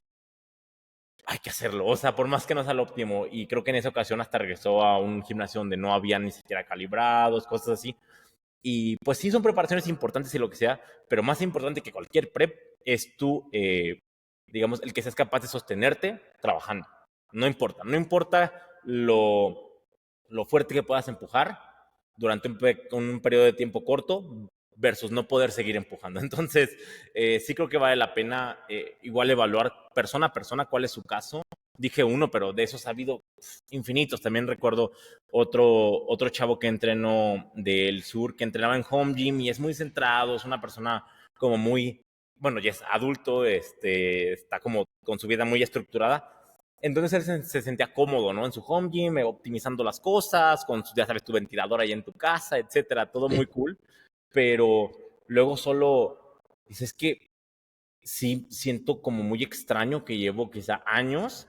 hay que hacerlo. O sea, por más que no sea lo óptimo. Y creo que en esa ocasión hasta regresó a un gimnasio donde no había ni siquiera calibrados, cosas así. Y pues sí, son preparaciones importantes y lo que sea, pero más importante que cualquier prep es tú, digamos, el que seas capaz de sostenerte trabajando. No importa, no importa lo fuerte que puedas empujar durante un periodo de tiempo corto versus no poder seguir empujando. Entonces, sí creo que vale la pena igual evaluar persona a persona cuál es su caso. Dije uno, pero de esos ha habido infinitos. También recuerdo otro chavo que entrenó del sur, que entrenaba en home gym y es muy centrado, es una persona como muy, bueno, ya es adulto, está como con su vida muy estructurada. Entonces él se sentía cómodo, ¿no? En su home gym, optimizando las cosas, con, ya sabes, tu ventilador ahí en tu casa, etcétera, todo muy cool. Pero luego solo dices que sí siento como muy extraño que llevo quizá años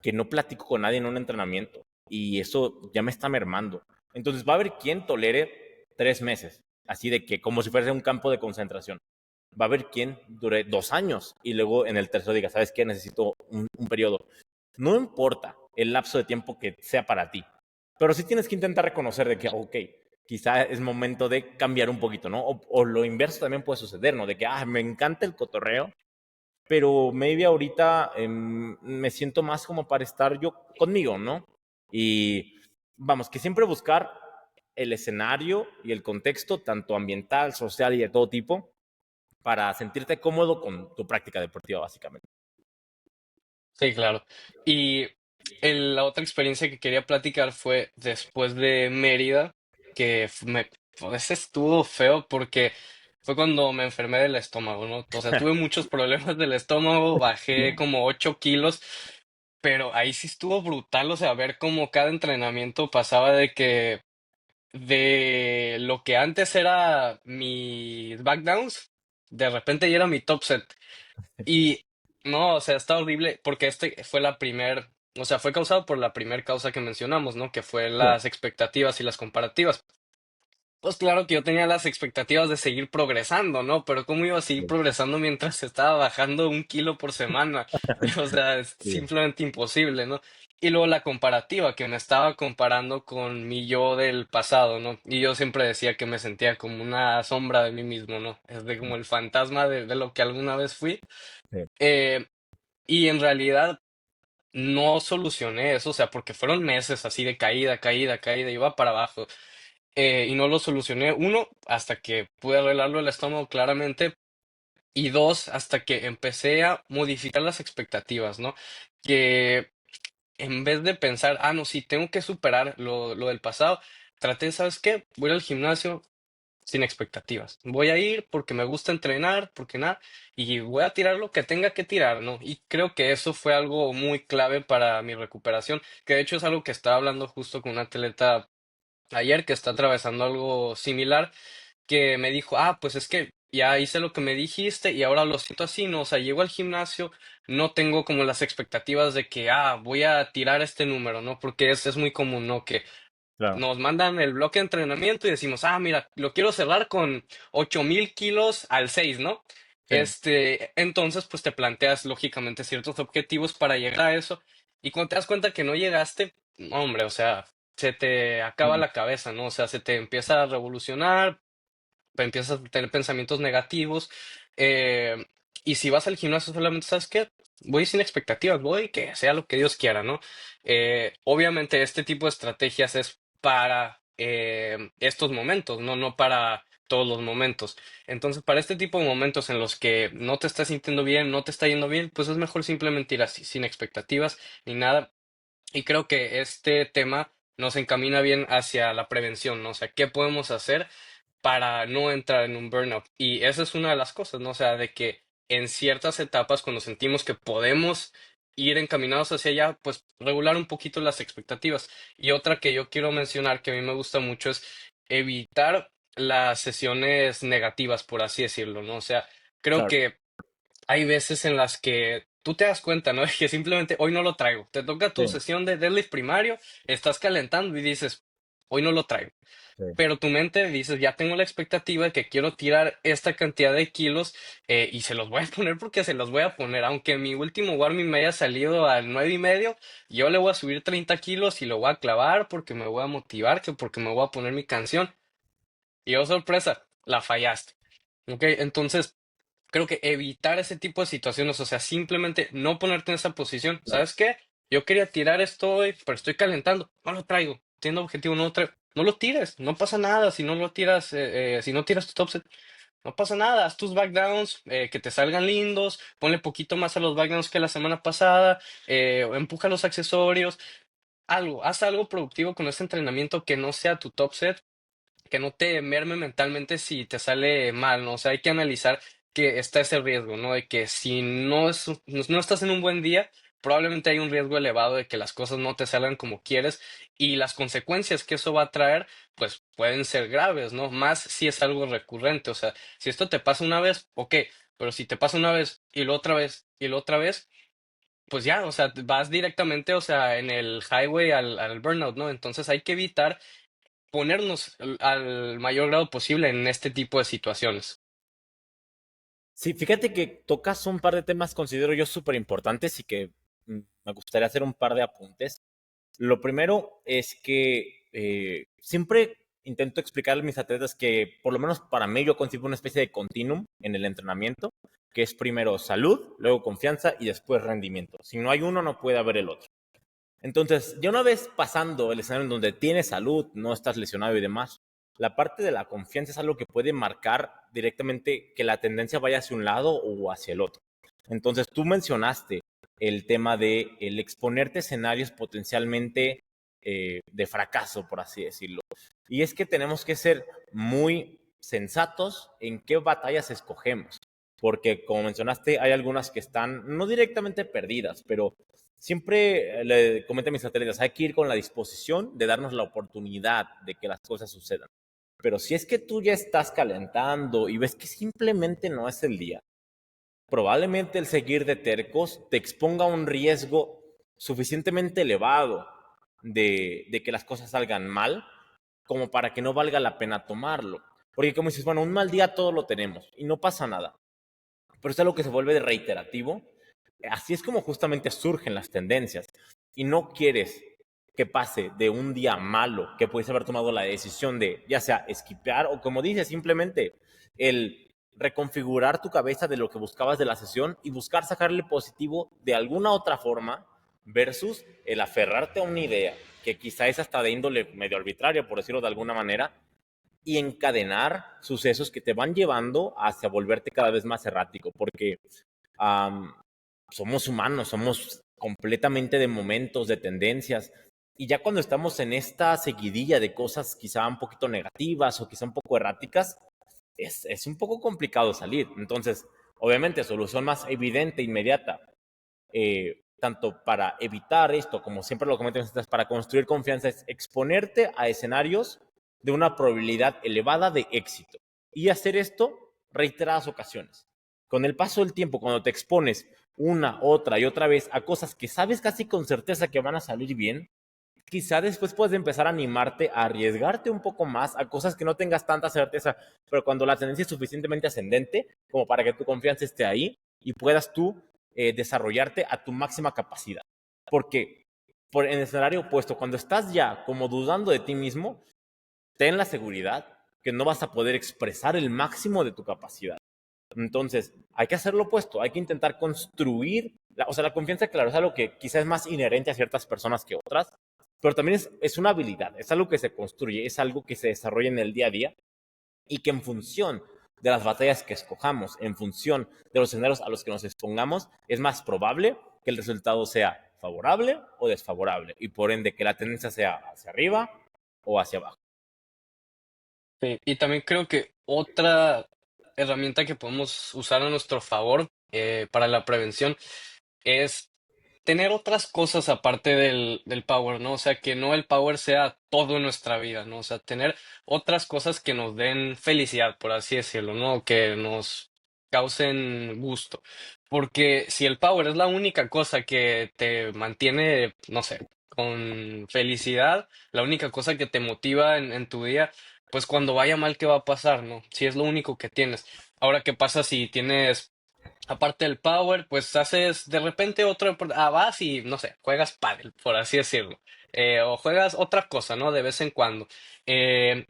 que no platico con nadie en un entrenamiento y eso ya me está mermando. Entonces va a haber quien tolere 3 meses, así de que como si fuese un campo de concentración. Va a haber quien dure 2 años y luego en el tercero diga, ¿sabes qué? Necesito un periodo. No importa el lapso de tiempo que sea para ti, pero sí tienes que intentar reconocer de que, ok, quizá es momento de cambiar un poquito, ¿no? O lo inverso también puede suceder, ¿no? De que, me encanta el cotorreo, pero maybe ahorita me siento más como para estar yo conmigo, ¿no? Y vamos, que siempre buscar el escenario y el contexto, tanto ambiental, social y de todo tipo, para sentirte cómodo con tu práctica deportiva, básicamente. Sí, claro. Y la otra experiencia que quería platicar fue después de Mérida, que pues estuvo feo porque fue cuando me enfermé del estómago, ¿no? O sea, tuve muchos problemas del estómago, bajé como 8 kilos, pero ahí sí estuvo brutal, o sea, ver cómo cada entrenamiento pasaba de lo que antes era mis backdowns, de repente ya era mi top set. Y no, o sea, está horrible porque este fue o sea, fue causado por la primer causa que mencionamos, ¿no? Que fue Sí, las expectativas y las comparativas. Pues claro que yo tenía las expectativas de seguir progresando, ¿no? Pero ¿cómo iba a seguir sí, progresando mientras estaba bajando 1 kilo por semana? O sea, es sí, simplemente imposible, ¿no? Y luego la comparativa, que me estaba comparando con mi yo del pasado, ¿no? Y yo siempre decía que me sentía como una sombra de mí mismo, ¿no? Es de como el fantasma de lo que alguna vez fui. sí, Eh, y en realidad no solucioné eso, o sea, porque fueron meses así de caída, caída, caída, iba para abajo. Y no lo solucioné, uno, hasta que pude arreglarlo el estómago claramente, y dos, hasta que empecé a modificar las expectativas, ¿no? Que en vez de pensar, no, sí, tengo que superar lo del pasado, traté, ¿sabes qué? Voy al gimnasio, sin expectativas. Voy a ir porque me gusta entrenar, porque nada, y voy a tirar lo que tenga que tirar, ¿no? Y creo que eso fue algo muy clave para mi recuperación, que de hecho es algo que estaba hablando justo con una atleta ayer que está atravesando algo similar, que me dijo, pues es que ya hice lo que me dijiste y ahora lo siento así, ¿no? O sea, llego al gimnasio, no tengo como las expectativas de que, voy a tirar este número, ¿no? Porque es muy común, ¿no? Que claro. nos mandan el bloque de entrenamiento y decimos, mira, lo quiero cerrar con 8,000 kilos al 6, ¿no? Sí, Entonces, pues te planteas lógicamente ciertos objetivos para llegar a eso. Y cuando te das cuenta que no llegaste, no, hombre, o sea, se te acaba mm, la cabeza, ¿no? O sea, se te empieza a revolucionar, empiezas a tener pensamientos negativos. eh, Y si vas al gimnasio solamente, ¿sabes qué? Voy sin expectativas, voy que sea lo que Dios quiera, ¿no? Obviamente este tipo de estrategias es para estos momentos, ¿no? No para todos los momentos. Entonces, para este tipo de momentos en los que no te estás sintiendo bien, no te está yendo bien, pues es mejor simplemente ir así, sin expectativas ni nada. Y creo que este tema nos encamina bien hacia la prevención, ¿no? O sea, ¿qué podemos hacer para no entrar en un burnout? Y esa es una de las cosas, ¿no? O sea, de que en ciertas etapas, cuando sentimos que podemos ir encaminados hacia allá, pues regular un poquito las expectativas. Y otra que yo quiero mencionar que a mí me gusta mucho es evitar las sesiones negativas, por así decirlo, ¿no? O sea, creo Claro, que hay veces en las que tú te das cuenta, ¿no? Que simplemente hoy no lo traigo. Te toca tu sí, sesión de deadlift primario, estás calentando y dices, hoy no lo traigo. sí. Pero tu mente dices, ya tengo la expectativa de que quiero tirar esta cantidad de kilos y se los voy a poner porque se los voy a poner. Aunque mi último warming me haya salido al 9.5, yo le voy a subir 30 kilos y lo voy a clavar porque me voy a motivar, que porque me voy a poner mi canción. Y oh sorpresa, la fallaste. ¿Ok? Entonces, creo que evitar ese tipo de situaciones, o sea, simplemente no ponerte en esa posición. Claro. ¿Sabes qué? Yo quería tirar esto hoy, pero estoy calentando. No lo traigo. Tiene objetivo, no lo traigo. No lo tires, no pasa nada si no lo tiras, si no tiras tu top set, no pasa nada, haz tus backdowns, que te salgan lindos, ponle poquito más a los backdowns que la semana pasada, empuja los accesorios, algo, haz algo productivo con este entrenamiento que no sea tu top set, que no te merme mentalmente si te sale mal, ¿no? O sea, hay que analizar que está ese riesgo, ¿no? De que si no estás en un buen día, probablemente hay un riesgo elevado de que las cosas no te salgan como quieres y las consecuencias que eso va a traer, pues pueden ser graves, ¿no? Más si es algo recurrente, o sea, si esto te pasa una vez, ok, pero si te pasa una vez y la otra vez y la otra vez, pues ya, o sea, vas directamente, o sea, en el highway al burnout, ¿no? Entonces hay que evitar ponernos al mayor grado posible en este tipo de situaciones. Sí, fíjate que tocas un par de temas, considero yo, súper importantes y que me gustaría hacer un par de apuntes. Lo primero es que siempre intento explicarle a mis atletas que, por lo menos para mí, yo concibo una especie de continuum en el entrenamiento, que es primero salud, luego confianza y después rendimiento. Si no hay uno, no puede haber el otro. Entonces, ya una vez pasando el escenario en donde tienes salud, no estás lesionado y demás, la parte de la confianza es algo que puede marcar directamente que la tendencia vaya hacia un lado o hacia el otro. Entonces, tú mencionaste el tema de el exponerte a escenarios potencialmente de fracaso, por así decirlo. Y es que tenemos que ser muy sensatos en qué batallas escogemos. Porque, como mencionaste, hay algunas que están no directamente perdidas, pero siempre le comento a mis atletas, hay que ir con la disposición de darnos la oportunidad de que las cosas sucedan. Pero si es que tú ya estás calentando y ves que simplemente no es el día, probablemente el seguir de tercos te exponga a un riesgo suficientemente elevado de que las cosas salgan mal como para que no valga la pena tomarlo. Porque como dices, bueno, un mal día todo lo tenemos y no pasa nada. Pero es algo que se vuelve reiterativo. Así es como justamente surgen las tendencias. Y no quieres que pase de un día malo, que puedes haber tomado la decisión de, ya sea esquipear o como dices, simplemente el reconfigurar tu cabeza de lo que buscabas de la sesión y buscar sacarle positivo de alguna otra forma versus el aferrarte a una idea que quizá es hasta de índole medio arbitraria, por decirlo de alguna manera, y encadenar sucesos que te van llevando hacia volverte cada vez más errático, porque um, somos humanos, somos completamente de momentos, de tendencias, y ya cuando estamos en esta seguidilla de cosas quizá un poquito negativas o quizá un poco erráticas, es un poco complicado salir. Entonces, obviamente, solución más evidente, inmediata, tanto para evitar esto, como siempre lo comenté, para construir confianza, es exponerte a escenarios de una probabilidad elevada de éxito. Y hacer esto reiteradas ocasiones. Con el paso del tiempo, cuando te expones una, otra y otra vez a cosas que sabes casi con certeza que van a salir bien, quizá después puedes empezar a animarte a arriesgarte un poco más a cosas que no tengas tanta certeza, pero cuando la tendencia es suficientemente ascendente como para que tu confianza esté ahí y puedas tú desarrollarte a tu máxima capacidad. Porque en el escenario opuesto, cuando estás ya como dudando de ti mismo, ten la seguridad que no vas a poder expresar el máximo de tu capacidad. Entonces, hay que hacer lo opuesto, hay que intentar construir, o sea, la confianza, claro, es algo que quizás es más inherente a ciertas personas que otras, pero también es una habilidad, es algo que se construye, es algo que se desarrolla en el día a día y que en función de las batallas que escojamos, en función de los escenarios a los que nos expongamos, es más probable que el resultado sea favorable o desfavorable y por ende que la tendencia sea hacia arriba o hacia abajo. Sí, y también creo que otra herramienta que podemos usar a nuestro favor para la prevención es tener otras cosas aparte del power, ¿no? O sea, que no el power sea todo en nuestra vida, ¿no? O sea, tener otras cosas que nos den felicidad, por así decirlo, ¿no? Que nos causen gusto. Porque si el power es la única cosa que te mantiene, no sé, con felicidad, la única cosa que te motiva en tu día, pues cuando vaya mal, ¿qué va a pasar, no? Si es lo único que tienes. Ahora, ¿qué pasa si tienes aparte del power, pues haces de repente vas y no sé, juegas pádel, por así decirlo. O juegas otra cosa, ¿no? De vez en cuando.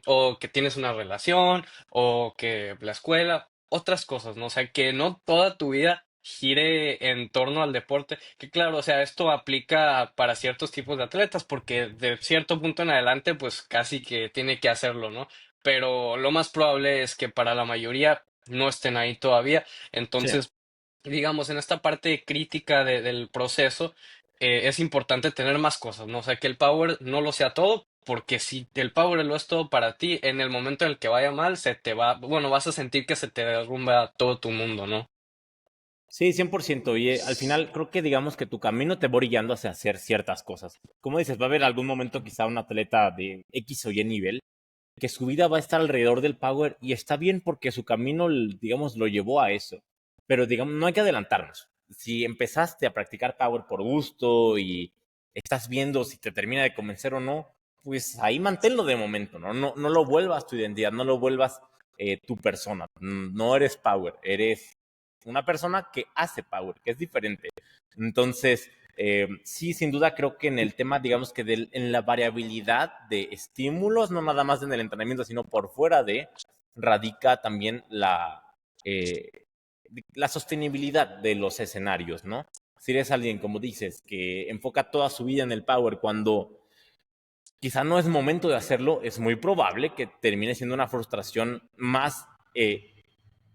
O que tienes una relación, o que la escuela, otras cosas, ¿no? O sea, que no toda tu vida gire en torno al deporte. Que claro, o sea, esto aplica para ciertos tipos de atletas, porque de cierto punto en adelante, pues casi que tiene que hacerlo, ¿no? Pero lo más probable es que para la mayoría no estén ahí todavía. Sí. Entonces, digamos, en esta parte crítica del proceso, es importante tener más cosas, ¿no? O sea, que el power no lo sea todo, porque si el power lo es todo para ti, en el momento en el que vaya mal, se te va, bueno, vas a sentir que se te derrumba todo tu mundo, ¿no? Sí, 100%. Y al final creo que digamos que tu camino te va orillando hacia hacer ciertas cosas. Como dices, va a haber algún momento quizá un atleta de X o Y nivel que su vida va a estar alrededor del power y está bien porque su camino, digamos, lo llevó a eso. Pero digamos, no hay que adelantarnos. Si empezaste a practicar power por gusto y estás viendo si te termina de convencer o no, pues ahí manténlo de momento, ¿no? No lo vuelvas tu identidad, no lo vuelvas tu persona. No eres power, eres una persona que hace power, que es diferente. Entonces, sí, sin duda creo que en el tema, digamos que en la variabilidad de estímulos, no nada más en el entrenamiento, sino por fuera de, radica también la sostenibilidad de los escenarios, ¿no? Si eres alguien, como dices, que enfoca toda su vida en el power cuando quizá no es momento de hacerlo, es muy probable que termine siendo una frustración más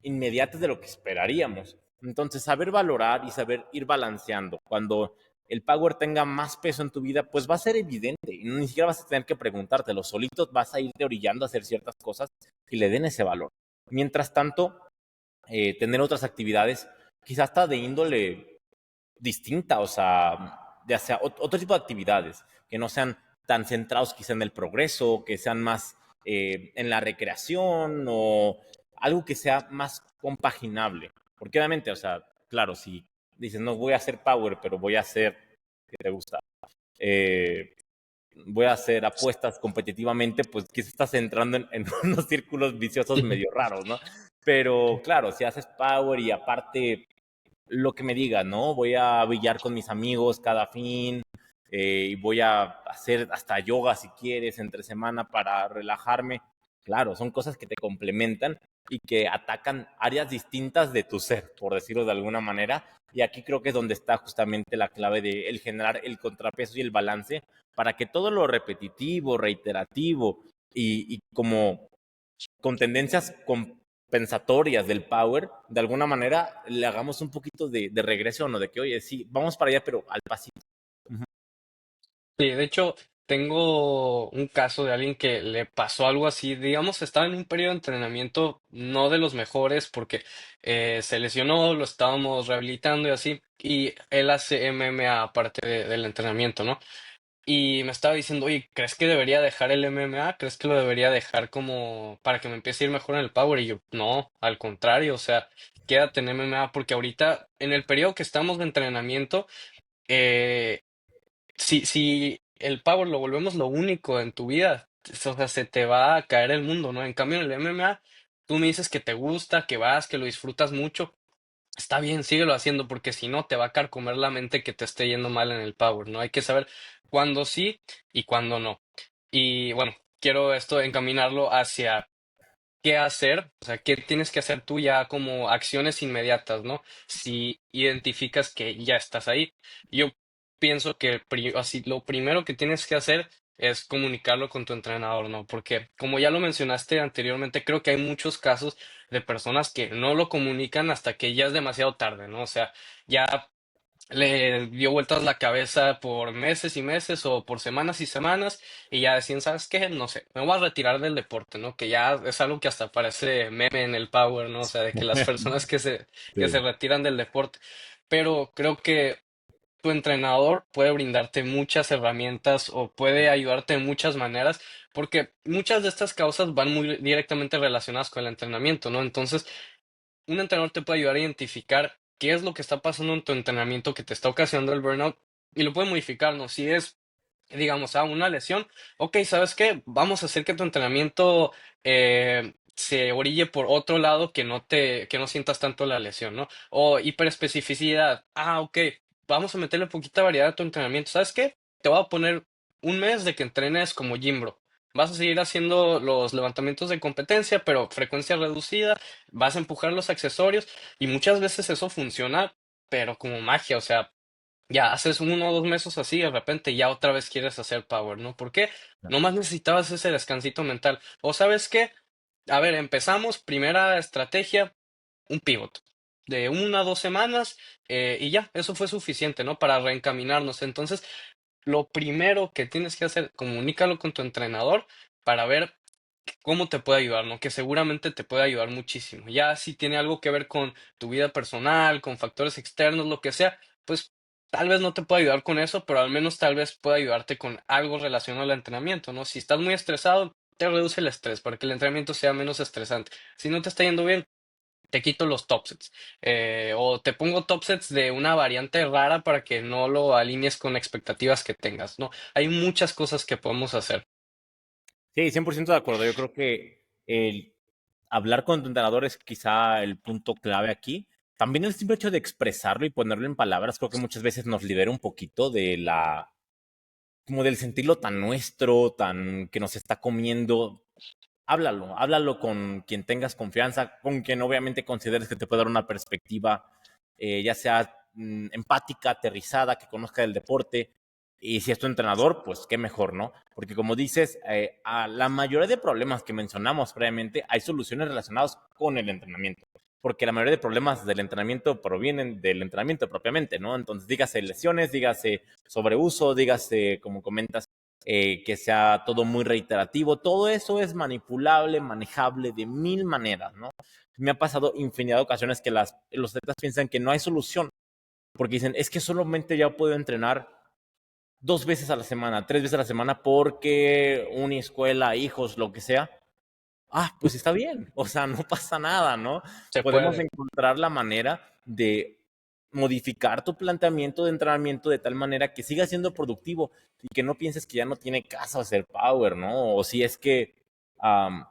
inmediata de lo que esperaríamos. Entonces, saber valorar y saber ir balanceando. Cuando el power tenga más peso en tu vida, pues va a ser evidente y ni siquiera vas a tener que preguntártelo. Solito vas a irte orillando a hacer ciertas cosas y le den ese valor. Mientras tanto, tener otras actividades, quizás hasta de índole distinta, o sea, ya sea otro tipo de actividades que no sean tan centrados quizá en el progreso, que sean más en la recreación o algo que sea más compaginable. Porque obviamente, o sea, claro, si dices, no voy a hacer power, pero voy a hacer, ¿qué te gusta? Eh, Voy a hacer apuestas competitivamente, pues quizás estás entrando en unos círculos viciosos medio raros, ¿no? Pero claro, si haces power y aparte lo que me diga, ¿no? Voy a billar con mis amigos cada fin y voy a hacer hasta yoga si quieres entre semana para relajarme. Claro, son cosas que te complementan y que atacan áreas distintas de tu ser, por decirlo de alguna manera. Y aquí creo que es donde está justamente la clave de el generar el contrapeso y el balance para que todo lo repetitivo, reiterativo y como con tendencias compensatorias del power, de alguna manera le hagamos un poquito de regresión o de que, oye, sí, vamos para allá, pero al pasito. Ujú. Sí, de hecho, tengo un caso de alguien que le pasó algo así. Digamos, estaba en un periodo de entrenamiento no de los mejores porque se lesionó, lo estábamos rehabilitando y así. Y él hace MMA aparte del entrenamiento, ¿no? Y me estaba diciendo, oye, ¿crees que debería dejar el MMA? ¿Crees que lo debería dejar como para que me empiece a ir mejor en el power? Y yo, no, al contrario, o sea, quédate en MMA porque ahorita, en el periodo que estamos de entrenamiento, eh, si el power lo volvemos lo único en tu vida, o sea, se te va a caer el mundo, ¿no? En cambio, en el MMA, tú me dices que te gusta, que vas, que lo disfrutas mucho. Está bien, síguelo haciendo, porque si no, te va a carcomer la mente que te esté yendo mal en el power, ¿no? Hay que saber cuándo sí y cuándo no. Y bueno, quiero esto encaminarlo hacia qué hacer, o sea, qué tienes que hacer tú ya como acciones inmediatas, ¿no? Si identificas que ya estás ahí. Yo pienso que así, lo primero que tienes que hacer es comunicarlo con tu entrenador, ¿no? Porque como ya lo mencionaste anteriormente, creo que hay muchos casos de personas que no lo comunican hasta que ya es demasiado tarde, ¿no? O sea, ya le dio vueltas la cabeza por meses y meses o por semanas y semanas y ya decían, ¿sabes qué? No sé, me voy a retirar del deporte, ¿no? Que ya es algo que hasta parece meme en el Power, ¿no? O sea, de que las personas que se Sí. retiran del deporte. Pero creo que tu entrenador puede brindarte muchas herramientas o puede ayudarte de muchas maneras, porque muchas de estas causas van muy directamente relacionadas con el entrenamiento, ¿no? Entonces, un entrenador te puede ayudar a identificar qué es lo que está pasando en tu entrenamiento que te está ocasionando el burnout y lo puede modificar, ¿no? Si es, digamos, una lesión, ok, ¿sabes qué? Vamos a hacer que tu entrenamiento se orille por otro lado que no sientas tanto la lesión, ¿no? O hiperespecificidad, ok, vamos a meterle poquita variedad a tu entrenamiento, ¿sabes qué? Te voy a poner un mes de que entrenes como gym bro. Vas a seguir haciendo los levantamientos de competencia, pero frecuencia reducida, vas a empujar los accesorios y muchas veces eso funciona, pero como magia, o sea, ya haces 1 o 2 meses así y de repente ya otra vez quieres hacer power, ¿no? ¿Por qué? Nomás necesitabas ese descansito mental. O sabes qué, a ver, empezamos, primera estrategia, un pivot de 1 a 2 semanas y ya, eso fue suficiente, ¿no? Para reencaminarnos. Entonces, lo primero que tienes que hacer, comunícalo con tu entrenador para ver cómo te puede ayudar, ¿no? Que seguramente te puede ayudar muchísimo. Ya si tiene algo que ver con tu vida personal, con factores externos, lo que sea, pues tal vez no te pueda ayudar con eso, pero al menos tal vez pueda ayudarte con algo relacionado al entrenamiento, ¿no? Si estás muy estresado, te reduce el estrés para que el entrenamiento sea menos estresante. Si no te está yendo bien, te quito los top sets. O te pongo top sets de una variante rara para que no lo alinees con expectativas que tengas, ¿no? Hay muchas cosas que podemos hacer. Sí, 100% de acuerdo. Yo creo que el hablar con tu entrenador es quizá el punto clave aquí. También el simple hecho de expresarlo y ponerlo en palabras, creo que muchas veces nos libera un poquito de como del sentirlo tan nuestro, tan que nos está comiendo. Háblalo con quien tengas confianza, con quien obviamente consideres que te puede dar una perspectiva, ya sea empática, aterrizada, que conozca del deporte. Y si es tu entrenador, pues qué mejor, ¿no? Porque como dices, a la mayoría de problemas que mencionamos previamente, hay soluciones relacionadas con el entrenamiento. Porque la mayoría de problemas del entrenamiento provienen del entrenamiento propiamente, ¿no? Entonces, dígase lesiones, dígase sobreuso, dígase, como comentas, que sea todo muy reiterativo. Todo eso es manipulable, manejable de mil maneras, ¿no? Me ha pasado infinidad de ocasiones que los atletas piensan que no hay solución, porque dicen, es que solamente ya puedo entrenar 2 veces a la semana, 3 veces a la semana, porque una escuela, hijos, lo que sea. Pues está bien, o sea, no pasa nada, ¿no? Se Podemos puede. encontrar la manera de modificar tu planteamiento de entrenamiento de tal manera que siga siendo productivo y que no pienses que ya no tiene caso hacer power, ¿no? O si es que um,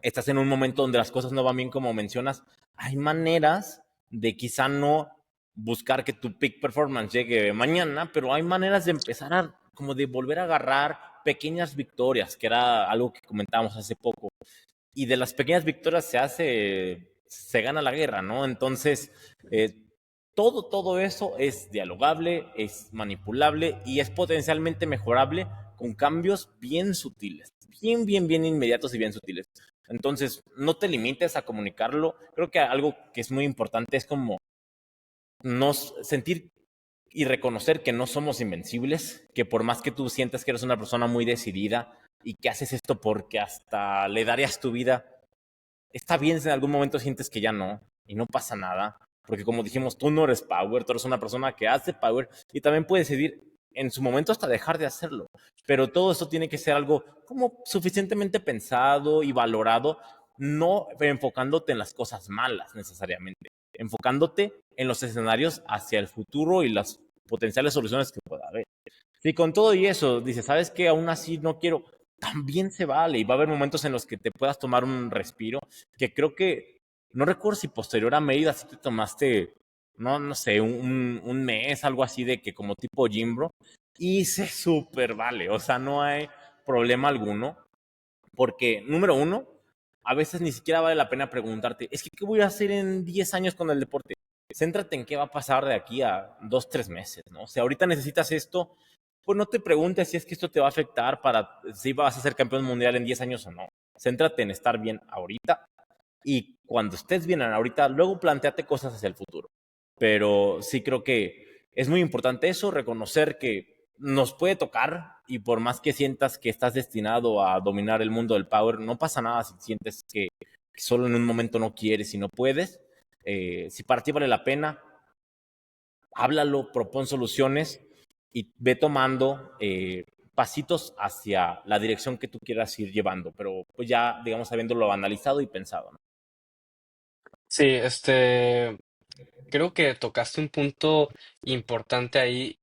estás en un momento donde las cosas no van bien como mencionas, hay maneras de quizá no buscar que tu peak performance llegue mañana, pero hay maneras de empezar a como de volver a agarrar pequeñas victorias, que era algo que comentábamos hace poco y de las pequeñas victorias se gana la guerra, ¿no? Entonces, todo eso es dialogable, es manipulable y es potencialmente mejorable con cambios bien sutiles, bien inmediatos y bien sutiles. Entonces, no te limites a comunicarlo. Creo que algo que es muy importante es como no sentir y reconocer que no somos invencibles, que por más que tú sientas que eres una persona muy decidida y que haces esto porque hasta le darías tu vida, está bien si en algún momento sientes que ya no, y no pasa nada, porque como dijimos, tú no eres power, tú eres una persona que hace power y también puedes decidir en su momento hasta dejar de hacerlo, pero todo eso tiene que ser algo como suficientemente pensado y valorado, no enfocándote en las cosas malas necesariamente, enfocándote en los escenarios hacia el futuro y las potenciales soluciones que pueda haber. Si con todo y eso dices, ¿sabes qué? Aún así no quiero, también se vale y va a haber momentos en los que te puedas tomar un respiro, que creo que, no recuerdo si posterior a Mérida si te tomaste, no sé, un mes, algo así de que como tipo gym, bro, y se súper vale, o sea, no hay problema alguno, porque número uno, a veces ni siquiera vale la pena preguntarte, es que ¿qué voy a hacer en 10 años con el deporte? Céntrate en qué va a pasar de aquí a 2, 3 meses, ¿no? Si ahorita necesitas esto, pues no te preguntes si es que esto te va a afectar para si vas a ser campeón mundial en 10 años o no. Céntrate en estar bien ahorita y cuando estés bien ahorita, luego planteate cosas hacia el futuro. Pero sí creo que es muy importante eso, reconocer que nos puede tocar y por más que sientas que estás destinado a dominar el mundo del power, no pasa nada si sientes que solo en un momento no quieres y no puedes. Si para ti vale la pena, háblalo, propón soluciones y ve tomando pasitos hacia la dirección que tú quieras ir llevando, pero pues ya, digamos, habiéndolo analizado y pensado, ¿no? Sí, creo que tocaste un punto importante ahí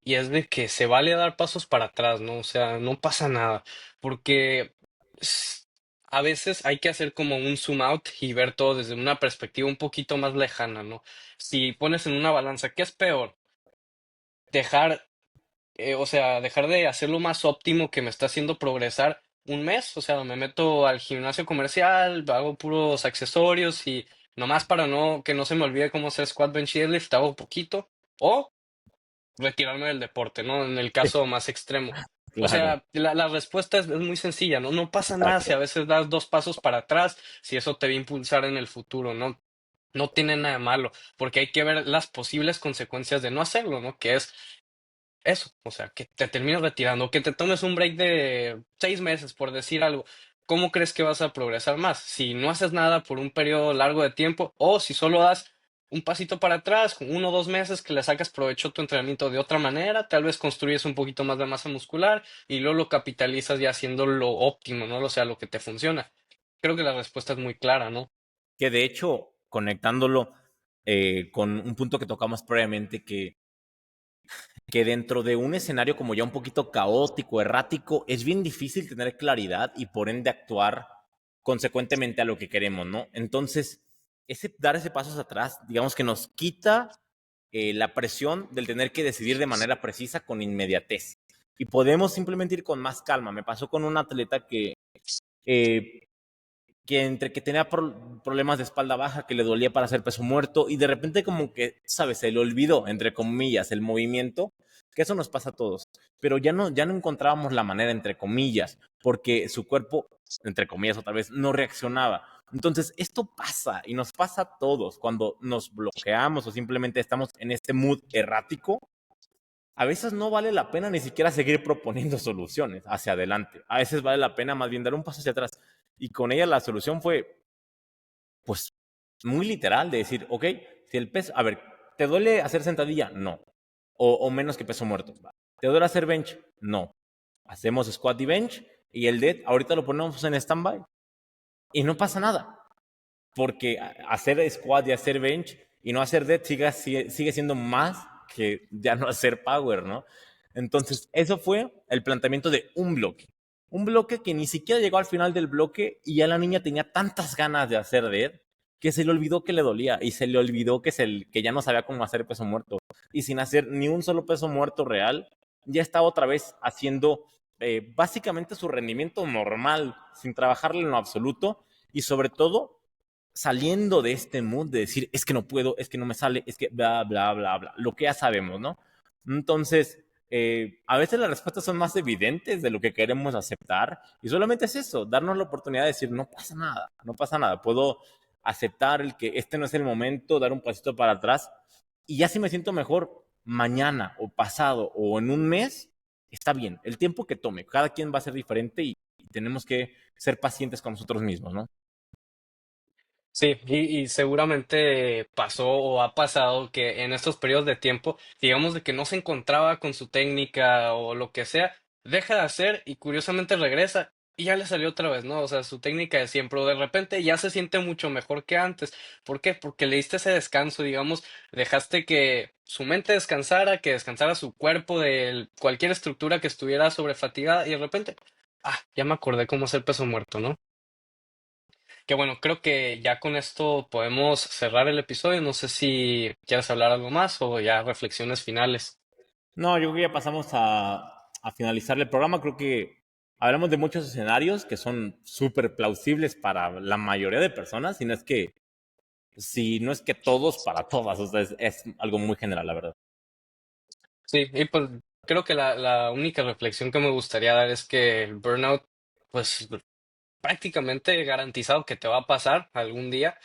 y es de que se vale dar pasos para atrás, ¿no? O sea, no pasa nada, porque s- a veces hay que hacer como un zoom out y ver todo desde una perspectiva un poquito más lejana, ¿no? Si pones en una balanza, ¿qué es peor? Dejar, o sea, dejar de hacer lo más óptimo que me está haciendo progresar un mes, o sea, me meto al gimnasio comercial, hago puros accesorios y nomás para que no se me olvide cómo hacer squat, bench y deadlift, hago poquito, o retirarme del deporte, ¿no? En el caso más extremo. O Claro, sea, la respuesta es muy sencilla, ¿no? No pasa nada si exacto. a veces das dos pasos para atrás, si eso te va a impulsar en el futuro, ¿no? No tiene nada de malo, porque hay que ver las posibles consecuencias de no hacerlo, ¿no? Que es eso, o sea, que te termines retirando, que te tomes un break de 6 meses, por decir algo. ¿Cómo crees que vas a progresar más? Si no haces nada por un periodo largo de tiempo, o si solo das un pasito para atrás, con 1 o 2 meses que le sacas provecho a tu entrenamiento de otra manera, tal vez construyes un poquito más de masa muscular y luego lo capitalizas ya haciendo lo óptimo, ¿no? O sea, lo que te funciona. Creo que la respuesta es muy clara, ¿no? Que de hecho, conectándolo con un punto que tocamos previamente, que dentro de un escenario como ya un poquito caótico, errático, es bien difícil tener claridad y por ende actuar consecuentemente a lo que queremos, ¿no? Entonces, dar ese paso hacia atrás, digamos que nos quita la presión del tener que decidir de manera precisa con inmediatez. Y podemos simplemente ir con más calma. Me pasó con un atleta eh, que entre que tenía problemas de espalda baja, que le dolía para hacer peso muerto y de repente como que, ¿sabes? Se le olvidó, entre comillas, el movimiento, que eso nos pasa a todos, pero ya no encontrábamos la manera, entre comillas, porque su cuerpo, entre comillas otra vez, no reaccionaba. Entonces, esto pasa y nos pasa a todos cuando nos bloqueamos o simplemente estamos en este mood errático. A veces no vale la pena ni siquiera seguir proponiendo soluciones hacia adelante. A veces vale la pena más bien dar un paso hacia atrás. Y con ella la solución fue, pues, muy literal de decir, ok, si el peso, a ver, ¿te duele hacer sentadilla? No. O menos que peso muerto. ¿Te duele hacer bench? No. Hacemos squat y bench y el dead ahorita lo ponemos en standby y no pasa nada. Porque hacer squat y hacer bench y no hacer dead sigue siendo más que ya no hacer power, ¿no? Entonces, eso fue el planteamiento de un bloque. Un bloque que ni siquiera llegó al final del bloque y ya la niña tenía tantas ganas de hacer dead que se le olvidó que le dolía y se le olvidó que ya no sabía cómo hacer peso muerto. Y sin hacer ni un solo peso muerto real, ya estaba otra vez haciendo básicamente su rendimiento normal, sin trabajarle en lo absoluto y sobre todo saliendo de este mood de decir, es que no puedo, es que no me sale, es que bla, bla, bla, bla, lo que ya sabemos, ¿no? Entonces, a veces las respuestas son más evidentes de lo que queremos aceptar y solamente es eso, darnos la oportunidad de decir, no pasa nada, no pasa nada, puedo aceptar el que este no es el momento, dar un pasito para atrás y ya si me siento mejor mañana o pasado o en un mes, está bien, el tiempo que tome, cada quien va a ser diferente y tenemos que ser pacientes con nosotros mismos, ¿no? Sí, y seguramente pasó o ha pasado que en estos periodos de tiempo, digamos de que no se encontraba con su técnica o lo que sea, deja de hacer y curiosamente regresa y ya le salió otra vez, ¿no? O sea, su técnica de siempre, o de repente ya se siente mucho mejor que antes. ¿Por qué? Porque le diste ese descanso, digamos, dejaste que su mente descansara, que descansara su cuerpo de cualquier estructura que estuviera sobrefatigada y de repente, ya me acordé cómo hacer peso muerto, ¿no? Que bueno, creo que ya con esto podemos cerrar el episodio. No sé si quieres hablar algo más o ya reflexiones finales. No, yo creo que ya pasamos a finalizar el programa. Creo que hablamos de muchos escenarios que son súper plausibles para la mayoría de personas, si no es que todos, para todas. O sea, es algo muy general, la verdad. Sí, y pues creo que la única reflexión que me gustaría dar es que el burnout, pues prácticamente garantizado que te va a pasar algún día.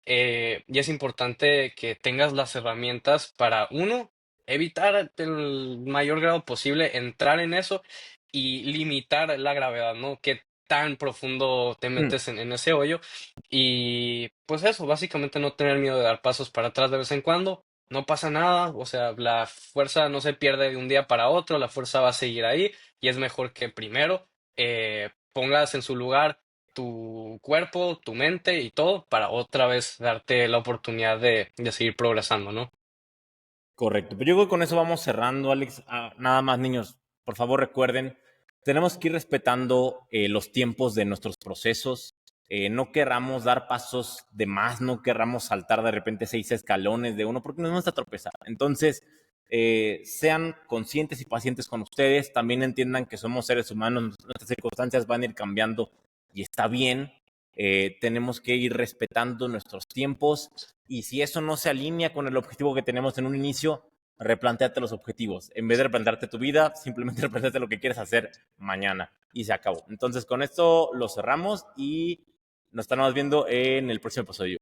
Y es importante que tengas las herramientas para, uno, evitar el mayor grado posible entrar en eso y limitar la gravedad, ¿no? Qué tan profundo te Mm, metes en ese hoyo. Y pues eso, básicamente no tener miedo de dar pasos para atrás de vez en cuando. No pasa nada, o sea, la fuerza no se pierde de un día para otro, la fuerza va a seguir ahí y es mejor que primero pongas en su lugar tu cuerpo, tu mente y todo para otra vez darte la oportunidad de seguir progresando, ¿no? correcto. Pero yo creo que con eso vamos cerrando, Alex. Nada más, niños, por favor recuerden, tenemos que ir respetando los tiempos de nuestros procesos. No querramos dar pasos de más, no querramos saltar de repente 6 escalones de uno, porque nos vamos a tropezar. Entonces, sean conscientes y pacientes con ustedes. También entiendan que somos seres humanos, nuestras circunstancias van a ir cambiando y está bien. Tenemos que ir respetando nuestros tiempos y si eso no se alinea con el objetivo que tenemos en un inicio, replanteate los objetivos. En vez de replantearte tu vida, simplemente replanteate lo que quieres hacer mañana y se acabó. Entonces con esto lo cerramos y nos estamos viendo en el próximo episodio.